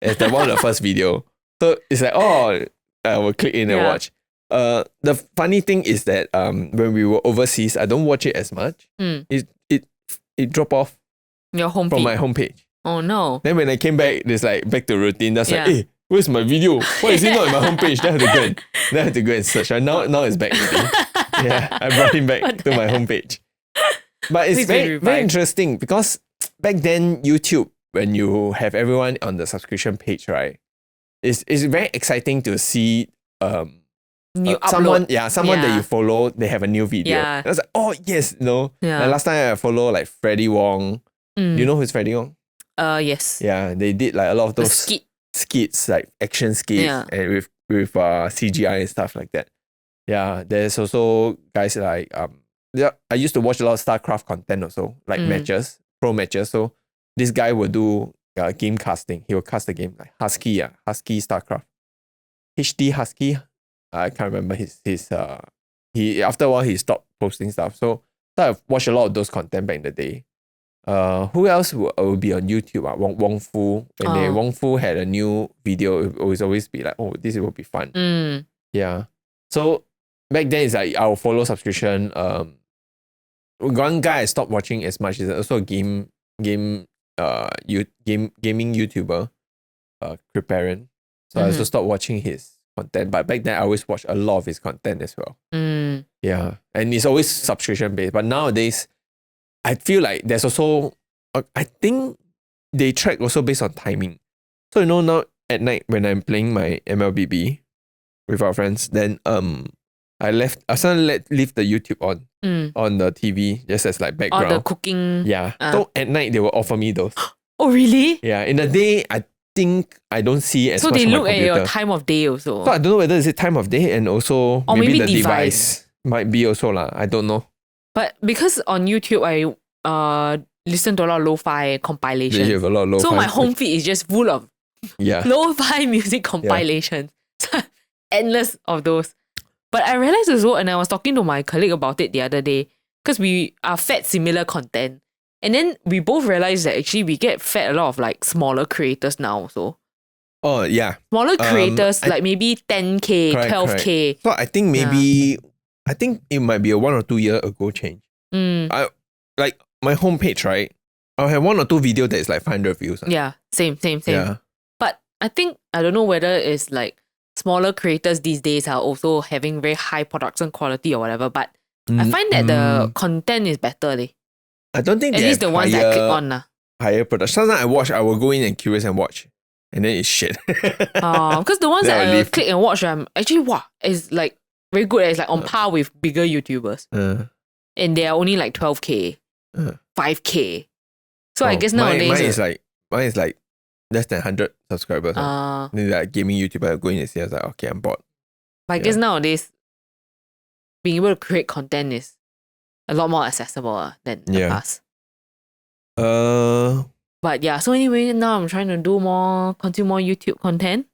It's the one of the first video. So it's like, I will click in and watch. The funny thing is that when we were overseas, I don't watch it as much. It dropped off your homepage from my homepage. Oh no. Then when I came back, it's like back to routine. That's like, hey, where's my video? Why is it not in my homepage? Then I have to go and search. And now it's back again. Yeah, I brought him back to my homepage. But it's very interesting because back then YouTube, when you have everyone on the subscription page, right? It's very exciting to see someone that you follow, they have a new video. Yeah. I was like, oh yes, Like last time I follow like Freddie Wong. Do you know who's Freddie Wong? Yes. Yeah, they did like a lot of those skits, like action skits, and with CGI and stuff like that. Yeah, there's also guys like I used to watch a lot of StarCraft content also, like matches, pro matches. So this guy will do game casting. He will cast the game like Husky StarCraft, HD Husky. I can't remember his he after a while he stopped posting stuff. So I've watched a lot of those content back in the day. Who else will be on YouTube? Wong Fu. When Wong Fu had a new video, it will always be like, oh, this will be fun. Yeah. So back then it's like I'll follow subscription. One guy I stopped watching as much is also a gaming YouTuber, Kriparen. So I also stopped watching his content. But back then I always watched a lot of his content as well. Yeah. And it's always subscription based. But nowadays, I feel like there's also, I think they track also based on timing. So now at night when I'm playing my MLBB with our friends, then I suddenly leave the YouTube on the TV just as like background. The cooking. Yeah. So at night they will offer me those. Oh really? Yeah. In the day I think I don't see as much. So they look at your time of day also. So I don't know whether it's time of day and also maybe the device might be also lah. I don't know. But because on YouTube I listen to a lot of lo-fi compilations. You have a lot of lo-fi. So my home feed is just full of lo-fi music compilations. So endless of those. But I realized as well, and I was talking to my colleague about it the other day, because we are fed similar content. And then we both realized that actually we get fed a lot of like smaller creators now also. Oh, yeah. Smaller creators, like maybe 10K, 12K. Correct. So I think I think it might be a 1 or 2 year ago change. Like my homepage, right? I'll have 1 or 2 videos that is like 500 views. Yeah, same. Yeah. But I don't know whether it's like smaller creators these days are also having very high production quality or whatever, but I find that the content is better. I don't think at least the ones that I click on. Higher production. Sometimes I will go in and curious and watch. And then it's shit. Because the ones that I click and watch, actually, it's like very good. It's like on par with bigger YouTubers. And they are only like 12K, 5K. So I guess nowadays... Mine is like less than 100 subscribers. Then like gaming YouTuber going and see, I was like, okay, I'm bored. But I guess nowadays, being able to create content is a lot more accessible than the past. But yeah, so anyway, now I'm trying to consume more YouTube content.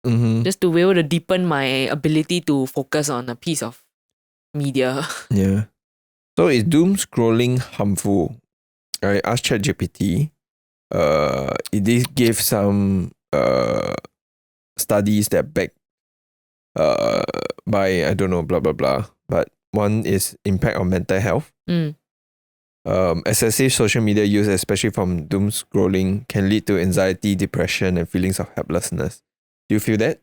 Just to be able to deepen my ability to focus on a piece of media. Yeah. So is doom scrolling harmful? I asked ChatGPT. It gave some studies that back by I don't know blah blah blah. But one is impact on mental health. Excessive social media use, especially from doom scrolling, can lead to anxiety, depression, and feelings of helplessness. Do you feel that?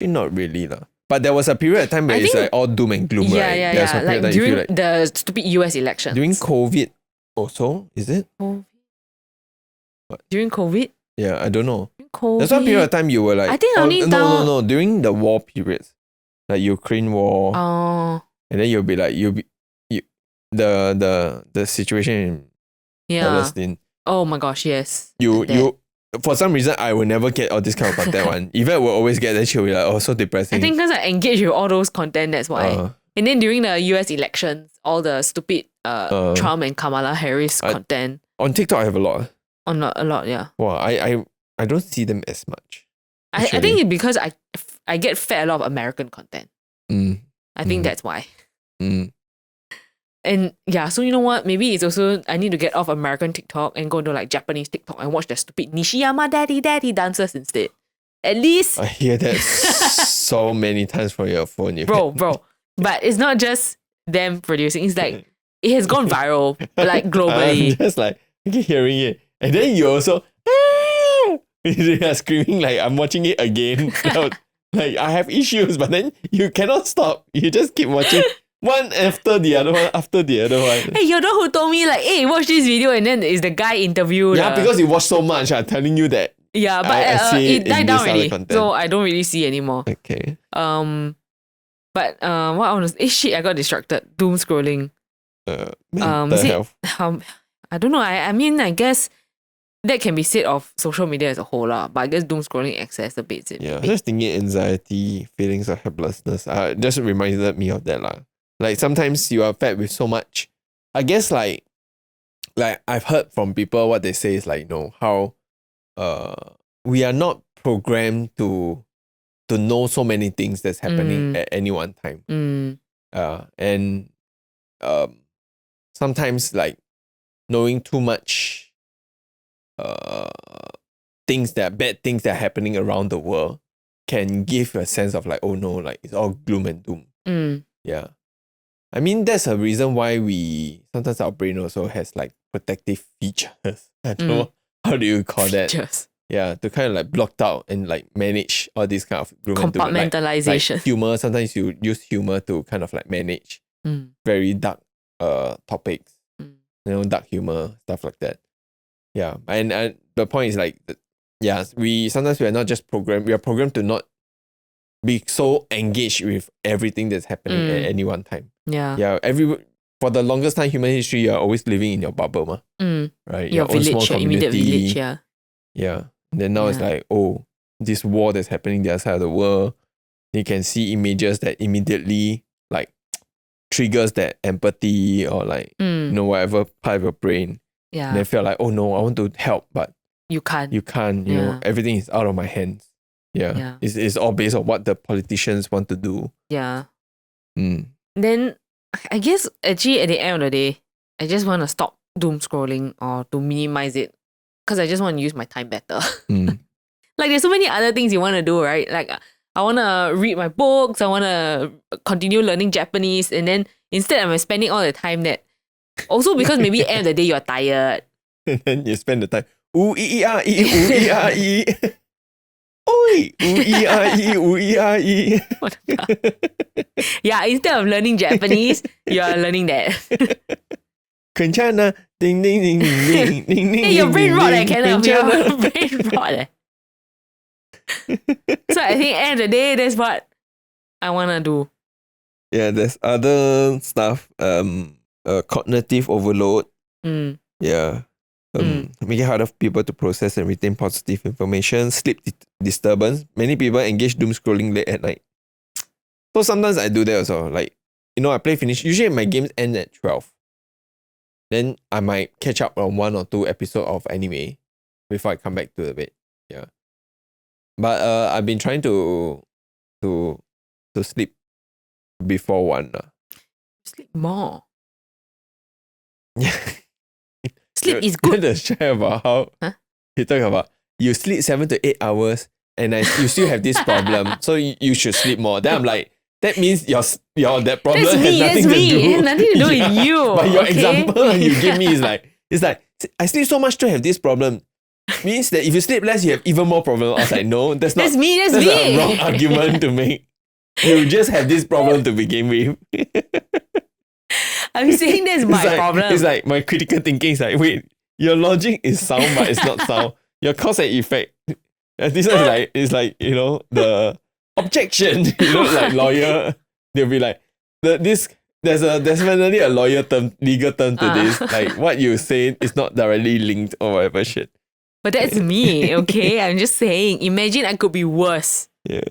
Not really lah. But there was a period of time where it's like all doom and gloom, right? Yeah. Like during the stupid US election. During COVID also, is it? COVID? What? During COVID? Yeah, I don't know. COVID. There's one period of time you were like... I think no. During the war periods. Like Ukraine war. And then you'll be like... The situation in Palestine. Oh my gosh, yes. You for some reason, I will never get all this kind of content one. Yvette will always get that. She'll be like, oh, so depressing. I think because I engage with all those content, that's why. And then during the US elections, all the stupid Trump and Kamala Harris content. On TikTok, I have a lot. A lot, yeah. Wow, I don't see them as much. I think it's because I get fed a lot of American content. I think that's why. And yeah, so you know what? Maybe it's also I need to get off American TikTok and go to like Japanese TikTok and watch the stupid Nishiyama daddy dances instead. At least I hear that so many times from your phone. Bro. But it's not just them producing. It's like it has gone viral, like globally. I'm just like I keep hearing it, and then you also you're screaming like I'm watching it again. Like I have issues, but then you cannot stop. You just keep watching. One after the other one, after the other one. Hey, you're the one who told me like, hey, watch this video, and then it's the guy interviewed. Yeah, because you watch so much, I'm telling you that. Yeah, but it died down already, so I don't really see anymore. Okay. But what I want to say, shit, I got distracted. Doom scrolling. Mental health. I don't know. I mean, I guess that can be said of social media as a whole lah. But I guess doom scrolling exacerbates it. Yeah, just thinking anxiety, feelings of helplessness. Just reminded me of that lah. Like sometimes you are fed with so much. I guess like I've heard from people what they say is like, how we are not programmed to know so many things that's happening at any one time. And sometimes like knowing too much bad things that are happening around the world can give a sense of like, oh no, like it's all gloom and doom. Yeah. I mean, that's a reason why sometimes our brain also has like protective features. I don't know, how do you call that? Features. Yeah, to kind of like block out and like manage all these kind of gloom and doom. Compartmentalization. Like humor, sometimes you use humor to kind of like manage very dark topics. Dark humor, stuff like that. Yeah, and the point is like, we are not just programmed, we are programmed to not be so engaged with everything that's happening at any one time. Yeah. For the longest time, human history, you're always living in your bubble, right? Your own village, small your immediate village, yeah. Yeah. And then now it's like, oh, this war that's happening the other side of the world. You can see images that immediately like triggers that empathy or like, whatever part of your brain. Yeah. And they feel like, oh no, I want to help, but you can't. You know, everything is out of my hands. Yeah. It's all based on what the politicians want to do. Yeah. Then I guess actually at the end of the day, I just want to stop doom scrolling or to minimize it because I just want to use my time better. Like there's so many other things you want to do, right? Like I want to read my books, I want to continue learning Japanese, and then instead I'm spending all the time that also because maybe at the end of the day you're tired. And then you spend the time ooh-ee-ah-ee. Oi, ooh-ee-ah-ee, ooh-ee-ah-ee. What the fuck? Yeah, instead of learning Japanese, you're learning that. Kanchana, ding ding ding ding ding ding. Hey, your brain rot, Kenneth. Your brain rot. So I think at the end of the day, that's what I wanna do. Yeah, there's other stuff. Cognitive overload. Yeah. Make it harder for people to process and retain positive information. Sleep disturbance. Many people engage doom scrolling late at night. So sometimes I do that also. Like, I play finish. Usually my games end at 12. Then I might catch up on 1 or 2 episodes of anime before I come back to the bed. Yeah. But I've been trying to sleep before 1. Sleep more. Yeah. Sleep is good. To share about how you talk about you sleep 7 to 8 hours and you still have this problem, so you should sleep more. Then I'm like, that means your that problem has nothing to do. It has nothing to do with you. But your example you give me is like, I sleep so much to have this problem. Means that if you sleep less, you have even more problem. I was like, no, that's not. That's me. That's a wrong argument to make. You just have this problem to begin with. I'm saying that's my problem. It's like my critical thinking is like, wait, your logic is sound, but it's not sound. Your cause and effect. And this one is like the objection. Like lawyer, they'll be like, there's definitely a legal term to this. Like what you say is not directly linked or whatever shit. But that's me, okay? I'm just saying. Imagine I could be worse. Yeah.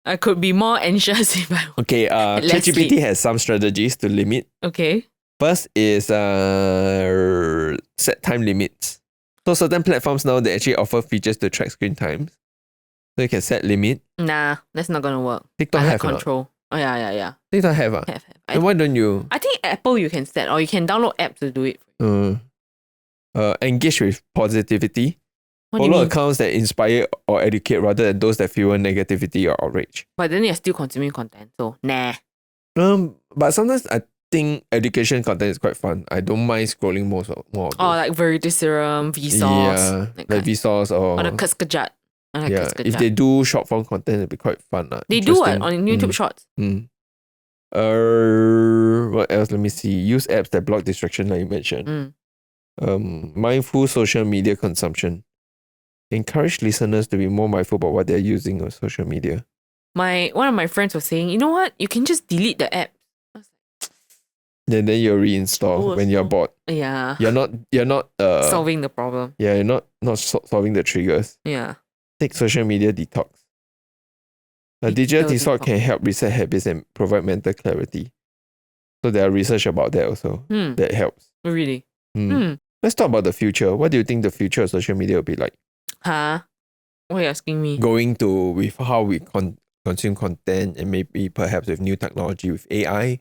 I could be more anxious if I Okay, less ChatGPT sleep. has some strategies to limit. Okay. First is set time limits. So certain platforms now, they actually offer features to track screen times. So you can set limit. Nah, that's not gonna work. TikTok I like have or not? control. Oh yeah. TikTok have. Have. And why don't you I think Apple you can set, or you can download apps to do it. engage with positivity? What do you Follow mean? accounts that inspire or educate rather than those that fuel negativity or outrage. But then you're still consuming content, so nah. But sometimes I think education content is quite fun. I don't mind scrolling more of those. Or like Veritaserum, Vsauce. Yeah, like Vsauce or the or Kaskajat. I like yeah. Kaskajat. If they do short form content, it'd be quite fun. They do it Interesting. on YouTube Shorts. What else? Let me see. Use apps that block distraction, like you mentioned. Mindful social media consumption. Encourage listeners to be more mindful about what they're using on social media. One of my friends was saying, you know what? You can just delete the app. Then you'll reinstall when you're bored. Yeah. You're not solving the problem. Yeah, you're not solving the triggers. Yeah. Take social media detox. A digital detox can help reset habits and provide mental clarity. So there are research about that also. That helps. Really? Let's talk about the future. What do you think the future of social media will be like? Huh? What are you asking me? Going to with how we consume content and maybe perhaps with new technology with AI.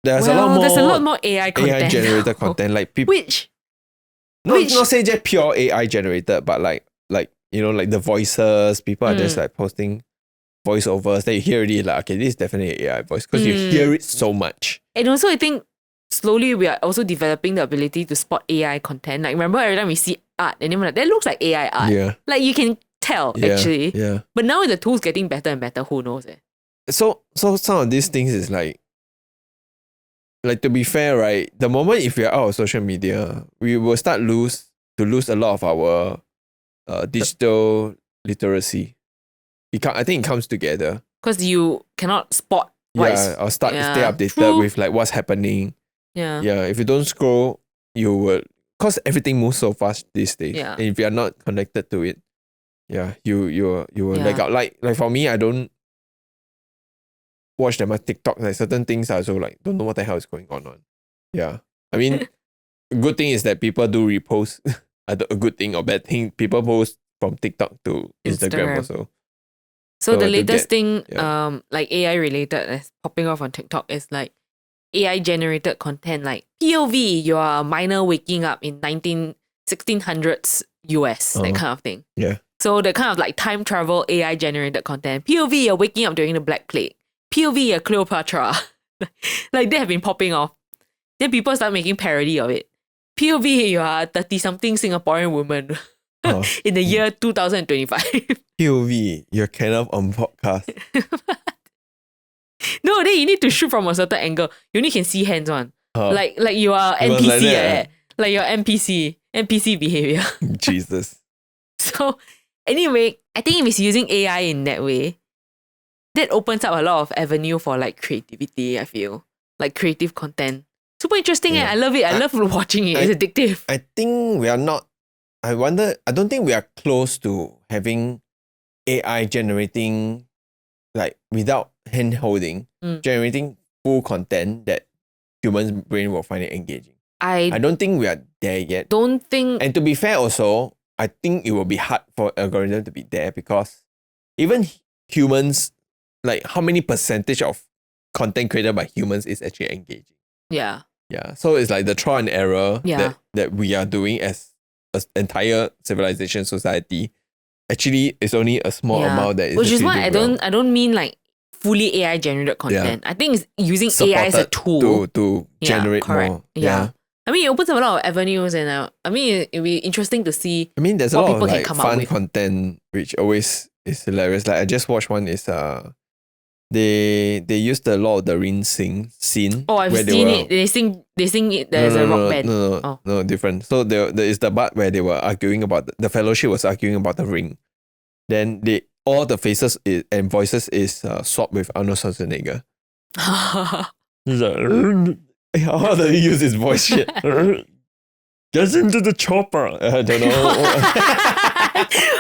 There's a lot more AI content. AI generated content like people. Not say just pure AI generated, but like like the voices. People are just like posting voiceovers. Then you hear already like, okay, this is definitely AI voice because you hear it so much. And also, I think slowly we are also developing the ability to spot AI content. Like remember every time we see art and then we're like, that looks like AI art. Yeah. Like you can tell actually. Yeah. But now with the tools getting better and better, who knows? So some of these things is like to be fair, right? The moment if we are out of social media, we will start to lose a lot of our digital literacy. I think it comes together. Because you cannot spot. Or stay updated with like what's happening. Yeah. Yeah. If you don't scroll, you will, because everything moves so fast these days. Yeah. And if you are not connected to it, you will lag out. Like for me, I don't watch that much TikTok. Like certain things I also like don't know what the hell is going on. Yeah. I mean, a good thing is that people do repost. A good thing or bad thing, people post from TikTok to Instagram also. So the latest thing, like AI related, that's popping off on TikTok is like AI generated content like POV, you are a miner waking up in 1600s US, that kind of thing. Yeah. So the kind of like time travel AI generated content. POV, you're waking up during the Black Plague. POV, you're Cleopatra. Like they have been popping off. Then people start making parody of it. POV, you are a 30-something Singaporean woman in the year 2025. POV, you're kind of on podcast. No, then you need to shoot from a certain angle. You only can see hands on. Like you are NPC, like your NPC behavior. Jesus. So anyway, I think if it's using AI in that way, that opens up a lot of avenue for like creativity, I feel. Like creative content. Super interesting. I love it. I love watching it. It's addictive. I think we are not, I don't think we are close to having AI generating, like without hand holding, generating full content that humans' brain will find it engaging. I don't think we are there yet. And to be fair also, I think it will be hard for algorithm to be there because even humans, like how many percentage of content created by humans is actually engaging? Yeah. Yeah. So it's like the trial and error that we are doing as an entire civilization society. Actually, it's only a small amount that is. Which is why I don't mean like fully AI generated content. I think it's using AI as a tool to generate more. Yeah. I mean, it opens up a lot of avenues, and I mean, it'll be interesting to see. I mean, there's a lot of like fun content which always is hilarious. Like I just watched one is they used the Lord of the Rings scene. Oh, I've seen it. They sing it. There's a rock band. No, different. So there is the part where they were arguing about the Fellowship was arguing about the ring. Then all the faces and voices is swapped with Arnold Schwarzenegger. He's like, how do you use his voice shit? Get into the chopper. I don't know.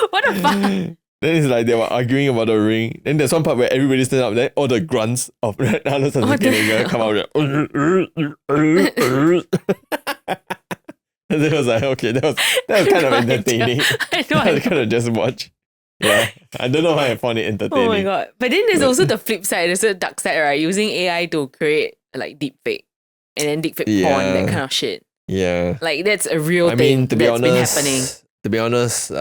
What the fuck? Then it's like they were arguing about the ring. Then there's one part where everybody stands up. Then all the grunts of Red Arnold Schwarzenegger come out. And it was like, okay, that was kind of entertaining. I kind of just watch. Yeah, I don't know why I found it entertaining. Oh my god! But then there's also the flip side. There's a dark side, right? Using AI to create like deepfake and then deepfake porn, that kind of shit. Yeah, like that's a real thing to be that's honest, been happening. To be honest,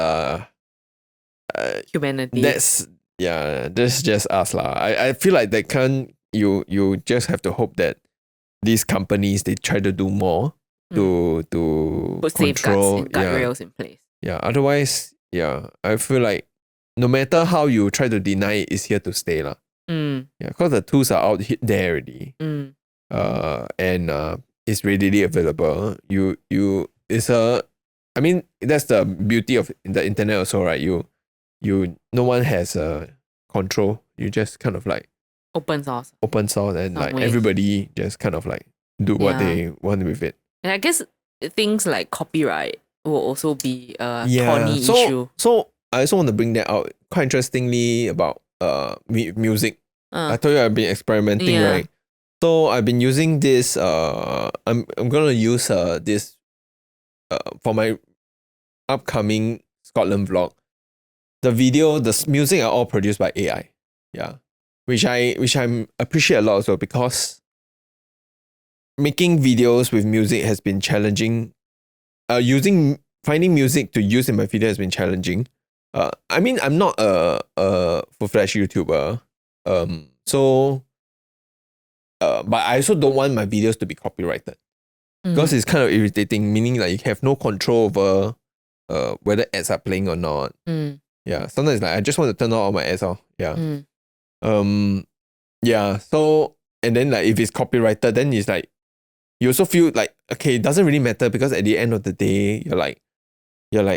humanity. That's just us lah. I feel like that you just have to hope that these companies they try to do more to put control safeguards and guardrails in place. Yeah. Otherwise, I feel like no matter how you try to deny it, it's here to stay lah. Yeah, because the tools are out there already. And it's readily available. I mean, that's the beauty of the internet also, right? No one has control. You just kind of like open source and like everybody just kind of like do what they want with it. And I guess things like copyright will also be a thorny issue. So I also want to bring that out. Quite interestingly about music. I told you I've been experimenting, right? So I've been using this. I'm gonna use this for my upcoming Scotland vlog. The music are all produced by AI. Yeah, which I appreciate a lot also because making videos with music has been challenging. Finding music to use in my video has been challenging. I mean, I'm not a full-fledged YouTuber. But I also don't want my videos to be copyrighted because it's kind of irritating. Meaning like you have no control over whether ads are playing or not. Yeah, sometimes like I just want to turn all my ads off. Yeah. Yeah. So and then like if it's copyrighted, then it's like you also feel like okay, it doesn't really matter because at the end of the day, you're like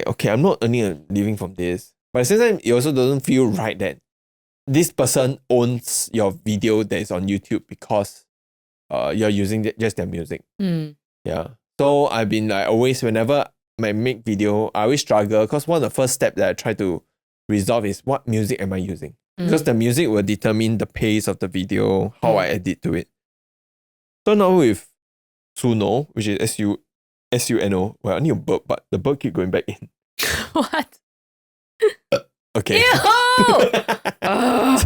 okay, I'm not earning a living from this. But at the same time, it also doesn't feel right that this person owns your video that is on YouTube because you're using just their music. Yeah. So I've been like always whenever I make video, I always struggle because one of the first steps that I try to resolve is what music am I using? Because the music will determine the pace of the video, how I edit to it. So now with Suno, which is SUNO, well, I need a burp, but the burp keep going back in. What? Okay.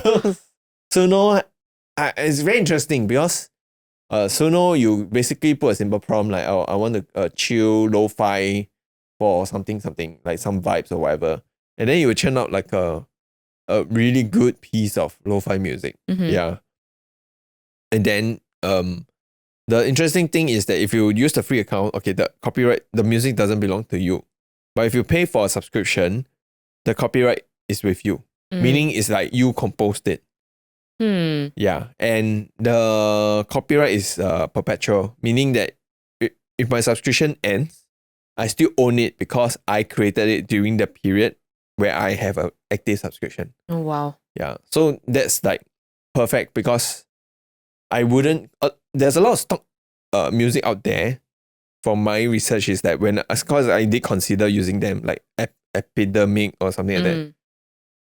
So Suno, it's very interesting because Suno, you basically put a simple prompt like, oh, I want to chill lo-fi for something, like some vibes or whatever. And then it will churn out like a really good piece of lo-fi music. Yeah. And then the interesting thing is that if you use the free account, okay, the music doesn't belong to you. But if you pay for a subscription, the copyright is with you. Meaning it's like you composed it. Yeah. And the copyright is perpetual, meaning that if my subscription ends, I still own it because I created it during the period where I have an active subscription. Oh, wow. Yeah. So that's like perfect because I wouldn't... there's a lot of stock music out there. From my research is that because I did consider using them like Epidemic or something like that.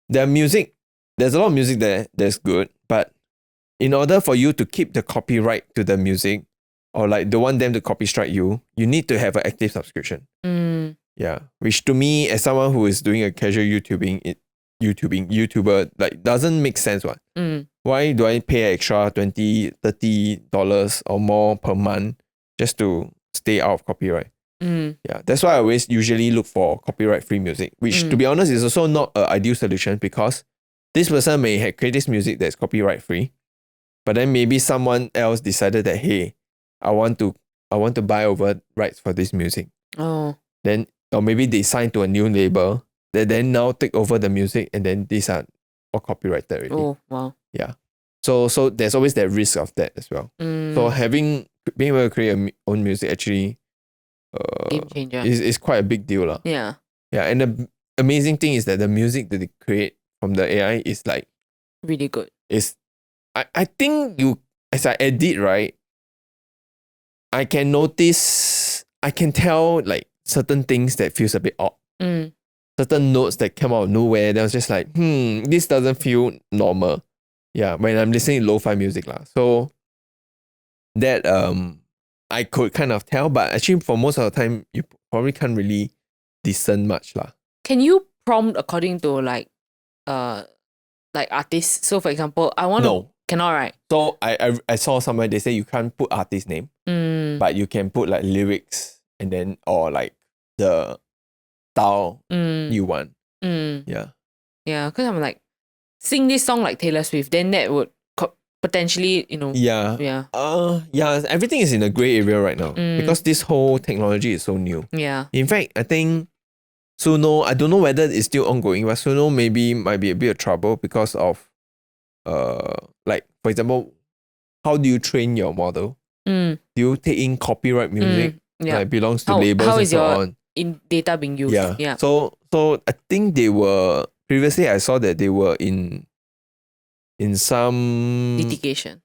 There's a lot of music there that's good, but in order for you to keep the copyright to the music or like don't want them to copy strike you, you need to have an active subscription. Yeah, which to me, as someone who is doing a casual YouTuber, like doesn't make sense. What? Why do I pay extra $20, $30 or more per month just to stay out of copyright? Yeah, that's why I always usually look for copyright-free music, which to be honest is also not an ideal solution because this person may have created this music that's copyright-free, but then maybe someone else decided that, hey, I want to buy over rights for this music. Then or maybe they sign to a new label that then now take over the music and then these are all copyrighted already. Oh, wow. Yeah. So there's always that risk of that as well. So being able to create your own music actually game changer. Is quite a big deal. Yeah. Yeah. And the amazing thing is that the music that they create from the AI is like really good. I think as I edit, right, I can tell like certain things that feels a bit odd. Mm. Certain notes that come out of nowhere. That was just like, this doesn't feel normal. Yeah, when I'm listening to lo-fi music lah. So that I could kind of tell, but actually for most of the time you probably can't really discern much lah. Can you prompt according to like artists? So for example, I want to cannot, right? So I saw somewhere they say you can't put artist name, but you can put like lyrics and then or like the style you want. Yeah. Yeah, because I'm like, sing this song like Taylor Swift, then that would potentially, Yeah, everything is in a gray area right now because this whole technology is so new. Yeah. In fact, I think Suno, I don't know whether it's still ongoing, but Suno might be a bit of trouble because of like for example, how do you train your model? Do you take in copyright music that belongs to labels how and is so your on? in data being used? Yeah. So I think they were previously I saw that they were in some litigation.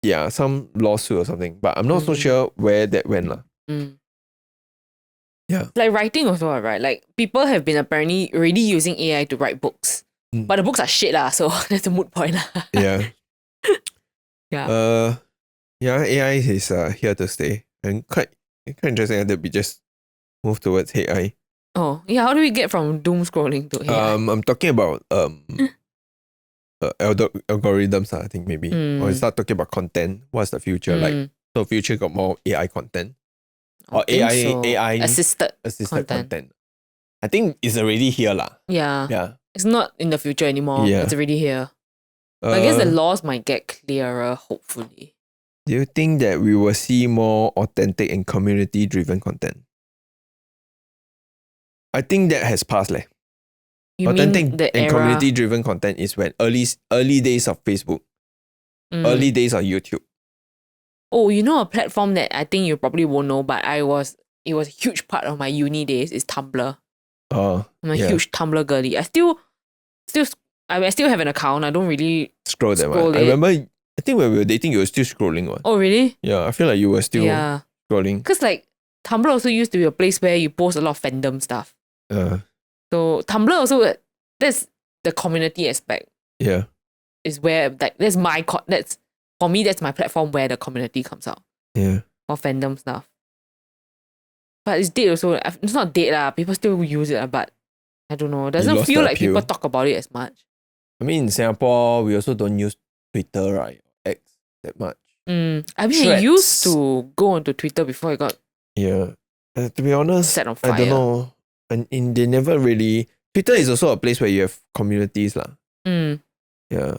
Yeah, some lawsuit or something. But I'm not so sure where that went lah. Yeah. Like writing also, right? Like people have been apparently already using AI to write books. But the books are shit lah, so that's a moot point lah. Yeah. Yeah. Yeah, AI is here to stay. And quite interesting that we just move towards AI. Oh, yeah. How do we get from doom scrolling to AI? I'm talking about algorithms, I think maybe. Or start talking about content. What's the future like? So future got more AI content. Or AI assisted content. I think it's already here lah. Yeah. Yeah. It's not in the future anymore. Yeah. It's already here. I guess the laws might get clearer, hopefully. Do you think that we will see more authentic and community-driven content? I think that has passed leh. You authentic mean the and era? community-driven content is when early days of Facebook, early days of YouTube. Oh, you know a platform that I think you probably won't know, but it was a huge part of my uni days is Tumblr. I'm a huge Tumblr girly. I still have an account. I don't really scroll that one. I remember, I think when we were dating, you were still scrolling one. Oh, really? Yeah, I feel like you were still scrolling. Because like Tumblr also used to be a place where you post a lot of fandom stuff. So Tumblr also, that's the community aspect. Yeah. Is where for me, that's my platform where the community comes out. Yeah. For fandom stuff. But it's dead also. It's not dead lah. People still use it, but I don't know. It doesn't feel like people talk about it as much. I mean, in Singapore, we also don't use Twitter, right? X that much. I mean, I used to go onto Twitter before it got to be honest, set on fire. I don't know. And they never really... Twitter is also a place where you have communities lah. Yeah.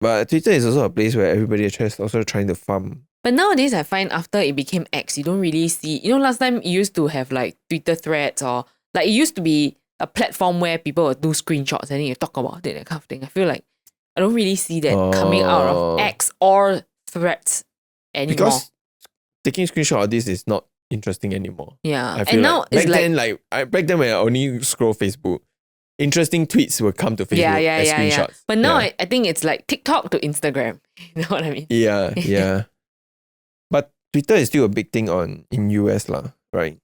But Twitter is also a place where everybody is also trying to farm. But nowadays, I find after it became X, you don't really see... You know, last time it used to have like Twitter threads or... Like it used to be a platform where people would do screenshots and then you talk about it, that kind of thing. I feel like I don't really see that coming out of X or threads anymore. Because taking screenshot of this is not interesting anymore. Yeah. I feel and now it's back then when I only scroll Facebook, interesting tweets will come to Facebook as screenshots. Yeah. But now I think it's like TikTok to Instagram. You know what I mean? Yeah. But Twitter is still a big thing in US lah, right?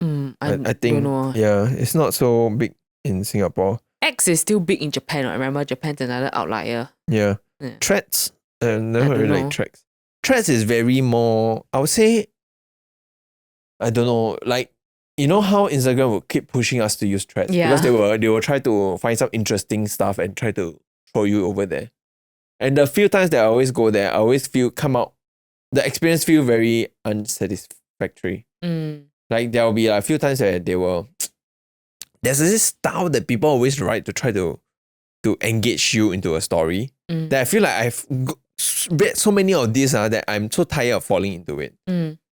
I think, don't know. Yeah, it's not so big in Singapore. X is still big in Japan. I remember Japan's another outlier. Yeah. Threads, never really like Threads. Threads is very more, I would say, I don't know, like, you know how Instagram will keep pushing us to use Threads? Yeah. Because they will try to find some interesting stuff and try to throw you over there. And the few times that I always go there, I always the experience feel very unsatisfactory. Like there will be a few times where there's this style that people always write to try to engage you into a story that I feel like I've read so many of these that I'm so tired of falling into it.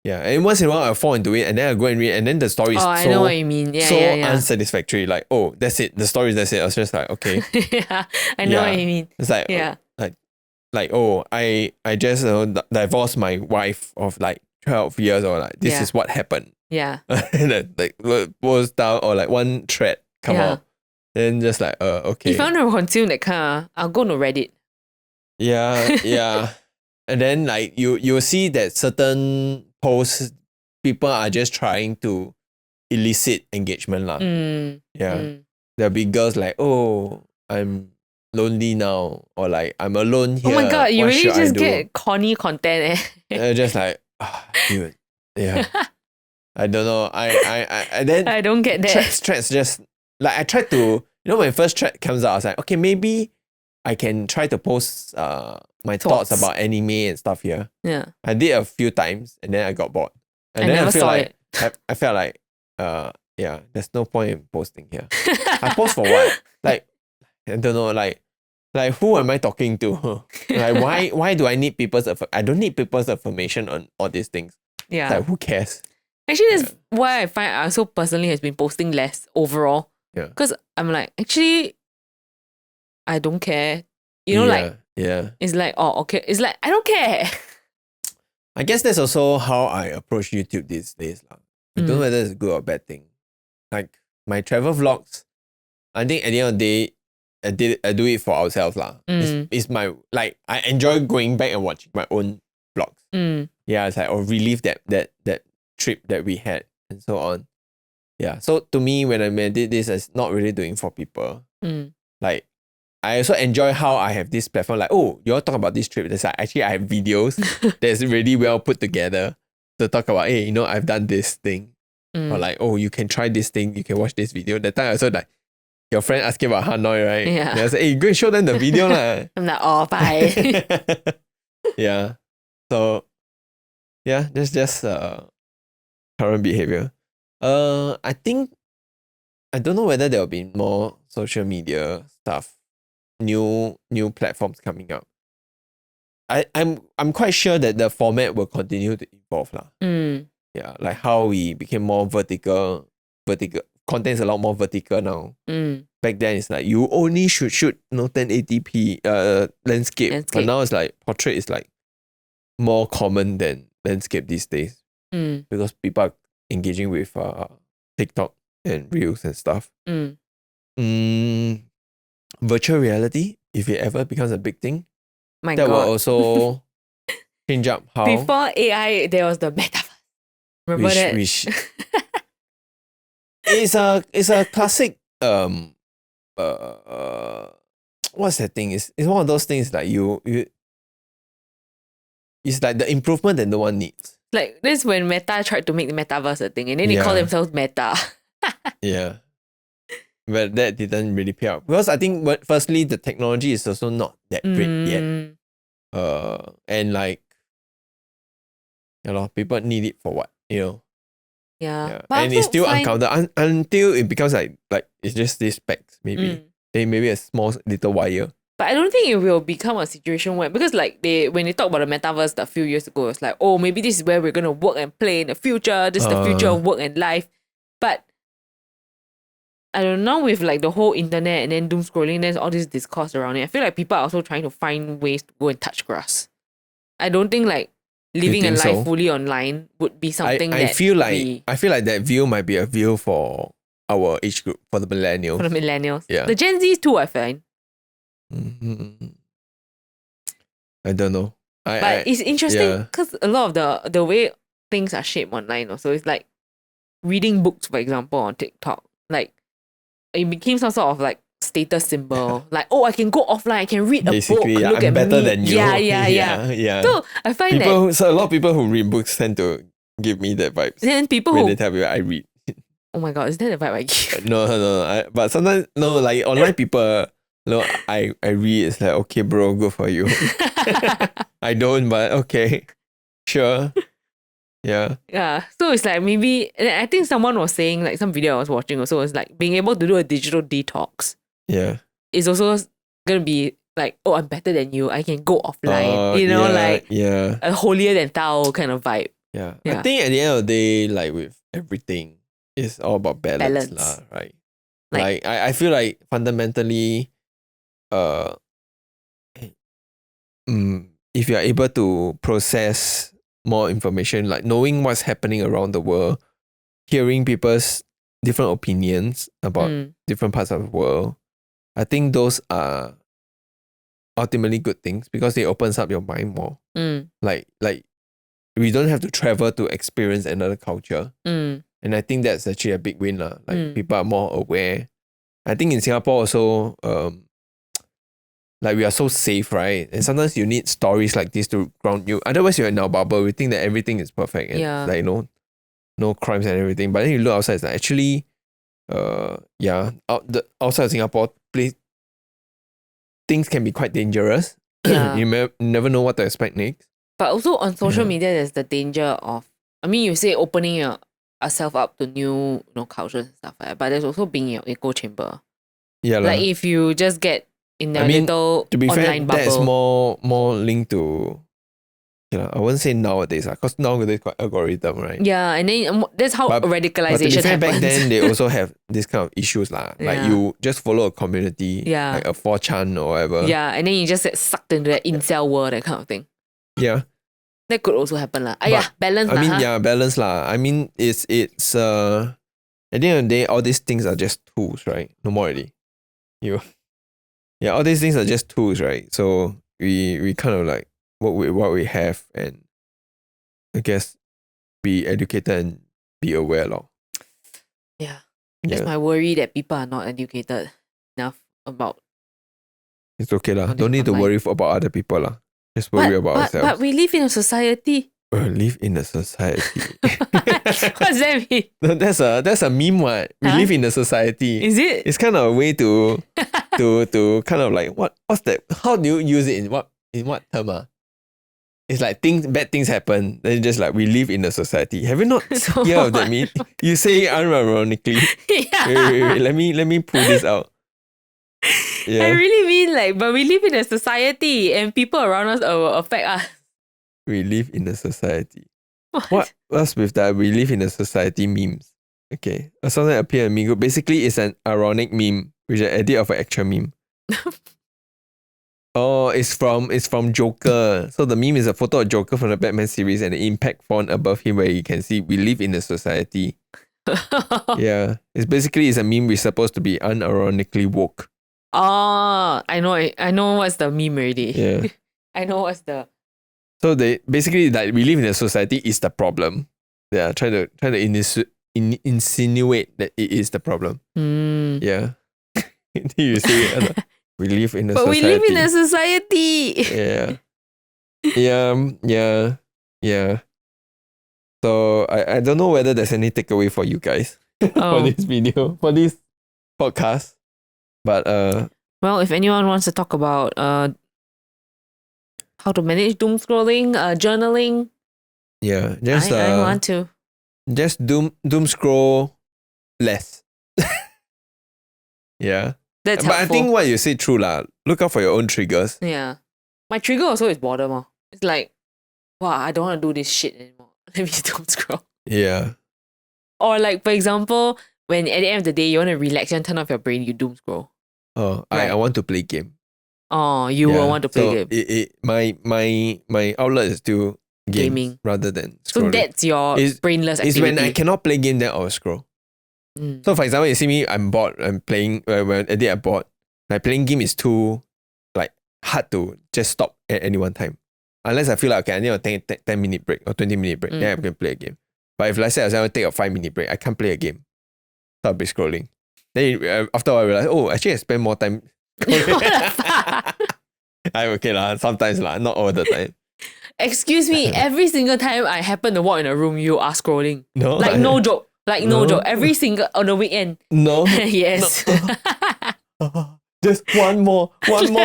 Yeah, and once in a while I fall into it and then I go and read and then the story is I know what you mean. Yeah, unsatisfactory. Like, oh, that's it. The story is that's it. I was just like, okay. Yeah, I know what you mean. It's like, like oh, I just divorced my wife of like 12 years or like this is what happened. Yeah. And then like post down or like one thread come out. Then just like okay. If I want to consume that kind, I'll go to Reddit. Yeah. And then like you see that certain posts people are just trying to illicit engagement lah. Mm. Yeah. Mm. There'll be girls like, oh, I'm lonely now, or like I'm alone here. Oh my god, you what really should I just do? get corny content. Just like, dude, yeah. I don't know. I then I don't get that. threads just like I tried to, when first thread comes out, I was like, okay, maybe I can try to post my thoughts about anime and stuff here. Yeah. I did a few times and then I got bored. And I then never I feel saw like it. I felt like yeah, there's no point in posting here. I post for what? Like, I don't know, like who am I talking to? Like why do I need people's I don't need people's affirmation on all these things. Yeah. Like who cares? Actually, that's why I find I also personally has been posting less overall. Yeah. Because I'm like, actually, I don't care. You know, like, it's like, oh, okay. It's like, I don't care. I guess that's also how I approach YouTube these days. I don't know whether it's a good or bad thing. Like my travel vlogs, I think at the end of the day, I do it for ourselves. It's my, like, I enjoy going back and watching my own vlogs. Yeah, it's like, relive that trip that we had and so on. Yeah, so to me, when I did this, it's not really doing for people. Like, I also enjoy how I have this platform. Like, oh, you all talk about this trip. There's like, actually, I have videos that's really well put together to talk about, hey, I've done this thing. Or like, oh, you can try this thing. You can watch this video. That time I also like, your friend asking about Hanoi, right? Yeah. And I said, hey, go and show them the video lah. I'm like, oh, bye. Yeah. So, yeah, that's just current behavior. I think, I don't know whether there will be more social media stuff, new platforms coming up. I'm quite sure that the format will continue to evolve lah. Yeah, like how we became more vertical. Content is a lot more vertical now. Back then it's like you only should shoot 1080p landscape. But now it's like portrait is like more common than landscape these days. Because people are engaging with TikTok and Reels and stuff. Virtual reality, if it ever becomes a big thing, that will also change up how. Before AI, there was the metaverse. Remember that? It's a classic what's that thing? It's one of those things like you it's like the improvement that no one needs. Like this when Meta tried to make the metaverse a thing and then they call themselves Meta. Yeah. But that didn't really pay out. Because I think firstly the technology is also not that great yet. And like people need it for what? Yeah. And it's still uncounted until it becomes like it's just these specs, maybe. Then maybe a small little wire. But I don't think it will become a situation where, because like when they talk about the metaverse a few years ago, it's like, oh, maybe this is where we're gonna work and play in the future. This is the future of work and life. But I don't know, with like the whole internet and then doom scrolling, there's all this discourse around it. I feel like people are also trying to find ways to go and touch grass. I don't think like living a life fully online would be something I feel like that view might be a view for our age group, for the millennials. For the millennials. Yeah. The Gen Zs too, I find. I don't know. But it's interesting because a lot of the way things are shaped online also, it's like reading books, for example, on TikTok. Like it became some sort of like status symbol. Like, oh, I can go offline, I can read a book. Look I'm at better me. than you. Yeah. So I find so a lot of people who read books tend to give me that vibe. Then people when they tell me I read. Oh my god, is that the vibe I give? No. But sometimes like online people. No, I read. It's like, okay, bro, good for you. I don't, but okay, sure. Yeah. Yeah. So it's like maybe, and I think someone was saying, like some video I was watching also, was like being able to do a digital detox. Yeah. Is also gonna be like, oh, I'm better than you. I can go offline. Like a holier than thou kind of vibe. Yeah. I think at the end of the day, like with everything, it's all about balance. Right? Like I feel like fundamentally, if you're able to process more information, like knowing what's happening around the world, hearing people's different opinions about different parts of the world, I think those are ultimately good things because it opens up your mind more. Like we don't have to travel to experience another culture. And And I think that's actually a big win. Like people are more aware. I think in Singapore also, like we are so safe, right? And sometimes you need stories like this to ground you. Otherwise you're in our bubble. We think that everything is perfect and like no crimes and everything. But then you look outside, it's like actually outside of Singapore, things can be quite dangerous. Yeah. You never know what to expect next. But also on social media, there's the danger of, I mean, you say opening yourself up to new cultures and stuff like that, but there's also being in your echo chamber. Yeah. Like if you just get in a little to be online fair, bubble. that's more linked to, I wouldn't say nowadays, because nowadays got algorithm, right? Yeah, and then that's how radicalization but to be fair, happens. back then they also have this kind of issues Like you just follow a community, like a 4chan or whatever. Yeah, and then you just get sucked into the incel world, that kind of thing. Yeah. That could also happen balance. I mean, balance I mean, it's at the end of the day, all these things are just tools, right? No more already. All these things are just tools, right? So we kind of like what we have, and I guess be educated and be aware of. Yeah. That's my worry, that people are not educated enough about. It's okay lah. Don't need to worry about other people lah. Just worry about ourselves. But we live in a society. Live in a society. What's that mean? No, that's a meme. What we live in a society. Is it? It's kind of a way to kind of like what's that? How do you use it in what term? It's like bad things happen. Then just like we live in a society. Have you not heard of that meme? You say it unironically. Wait, let me pull this out. I really mean but we live in a society and people around us will affect us. We live in a society. What's with that? We live in a society memes. Okay. Something appeared in me. Basically, it's an ironic meme, which is an edit of an actual meme. Oh, it's from Joker. So the meme is a photo of Joker from the Batman series and the impact font above him where you can see we live in a society. Yeah. It's a meme we're supposed to be unironically woke. Oh, I know what's the meme already. Yeah. I know what's the. So they basically like we live in a society is the problem. They are trying to insinuate that it is the problem. Yeah. You see it. We live in a society. But we live in a society. Yeah. So I don't know whether there's any takeaway for you guys for this video, for this podcast. But well, if anyone wants to talk about how to manage doom scrolling, journaling. Yeah, just I want to. Just doom scroll less. Yeah. That's but helpful. I think what you say true lah. Look out for your own triggers. Yeah. My trigger also is boredom. It's like, wow, I don't want to do this shit anymore. Let me doom scroll. Yeah. Or like, for example, when at the end of the day you want to relax and turn off your brain, you doom scroll. Oh, right. I want to play game. Oh, you will want to play game. My outlet is still gaming rather than scrolling. So that's your brainless activity. It's when I cannot play game, then I'll scroll. So for example, you see me, I'm bored, I'm playing, when a day I'm bored, like playing game is too like hard to just stop at any one time. Unless I feel like, okay, I need a 10-minute break or 20-minute break, then I can play a game. But if let's say I want to take a 5-minute break, I can't play a game. So I'll be scrolling. Then after a while, I realize, oh, actually I spend more time. I'm okay lah, sometimes lah, not all the time. Excuse me, every single time I happen to walk in a room, you are scrolling. No. Like no joke. No joke. Every single on the weekend. No. Yes. No. Just one more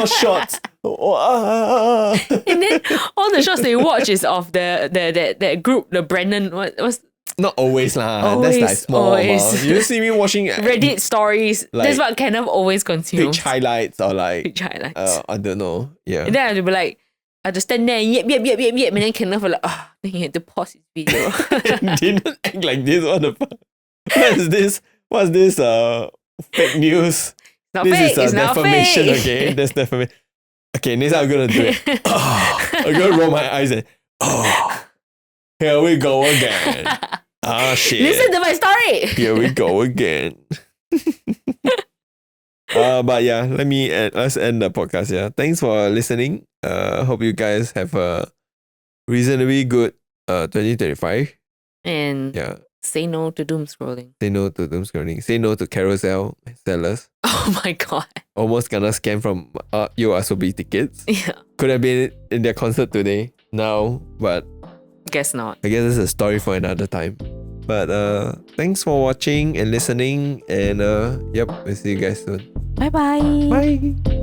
shot. And then all the shots they watch is of that group, the Brandon. What's not always lah. That's like small amount. You see me watching Reddit stories. Like, that's what Kenneth always consumes. Twitch highlights or like Twitch highlights. I don't know. Yeah. And then I have to be like, I have to stand there and yep. And then Kenneth will like, then he had to pause his video. Didn't act like this. What the fuck? What's this fake news? Not this fake. is it's not defamation, fake. okay? That's defamation. Okay, next time I'm gonna do it. I'm gonna roll my eyes and here we go again. Shit. Listen to my story. Here we go again. But yeah, let's end the podcast. Yeah, thanks for listening. Hope you guys have a reasonably good 2025. And yeah, Say no to doom scrolling. Say no to doom scrolling. Say no to carousel sellers. Oh my god. Almost gonna scam from YOASOBI tickets. Yeah. Could have been in their concert today, now, but Guess not. I guess it's a story for another time. But thanks for watching and listening, and yep, we'll see you guys soon. Bye-bye. Bye.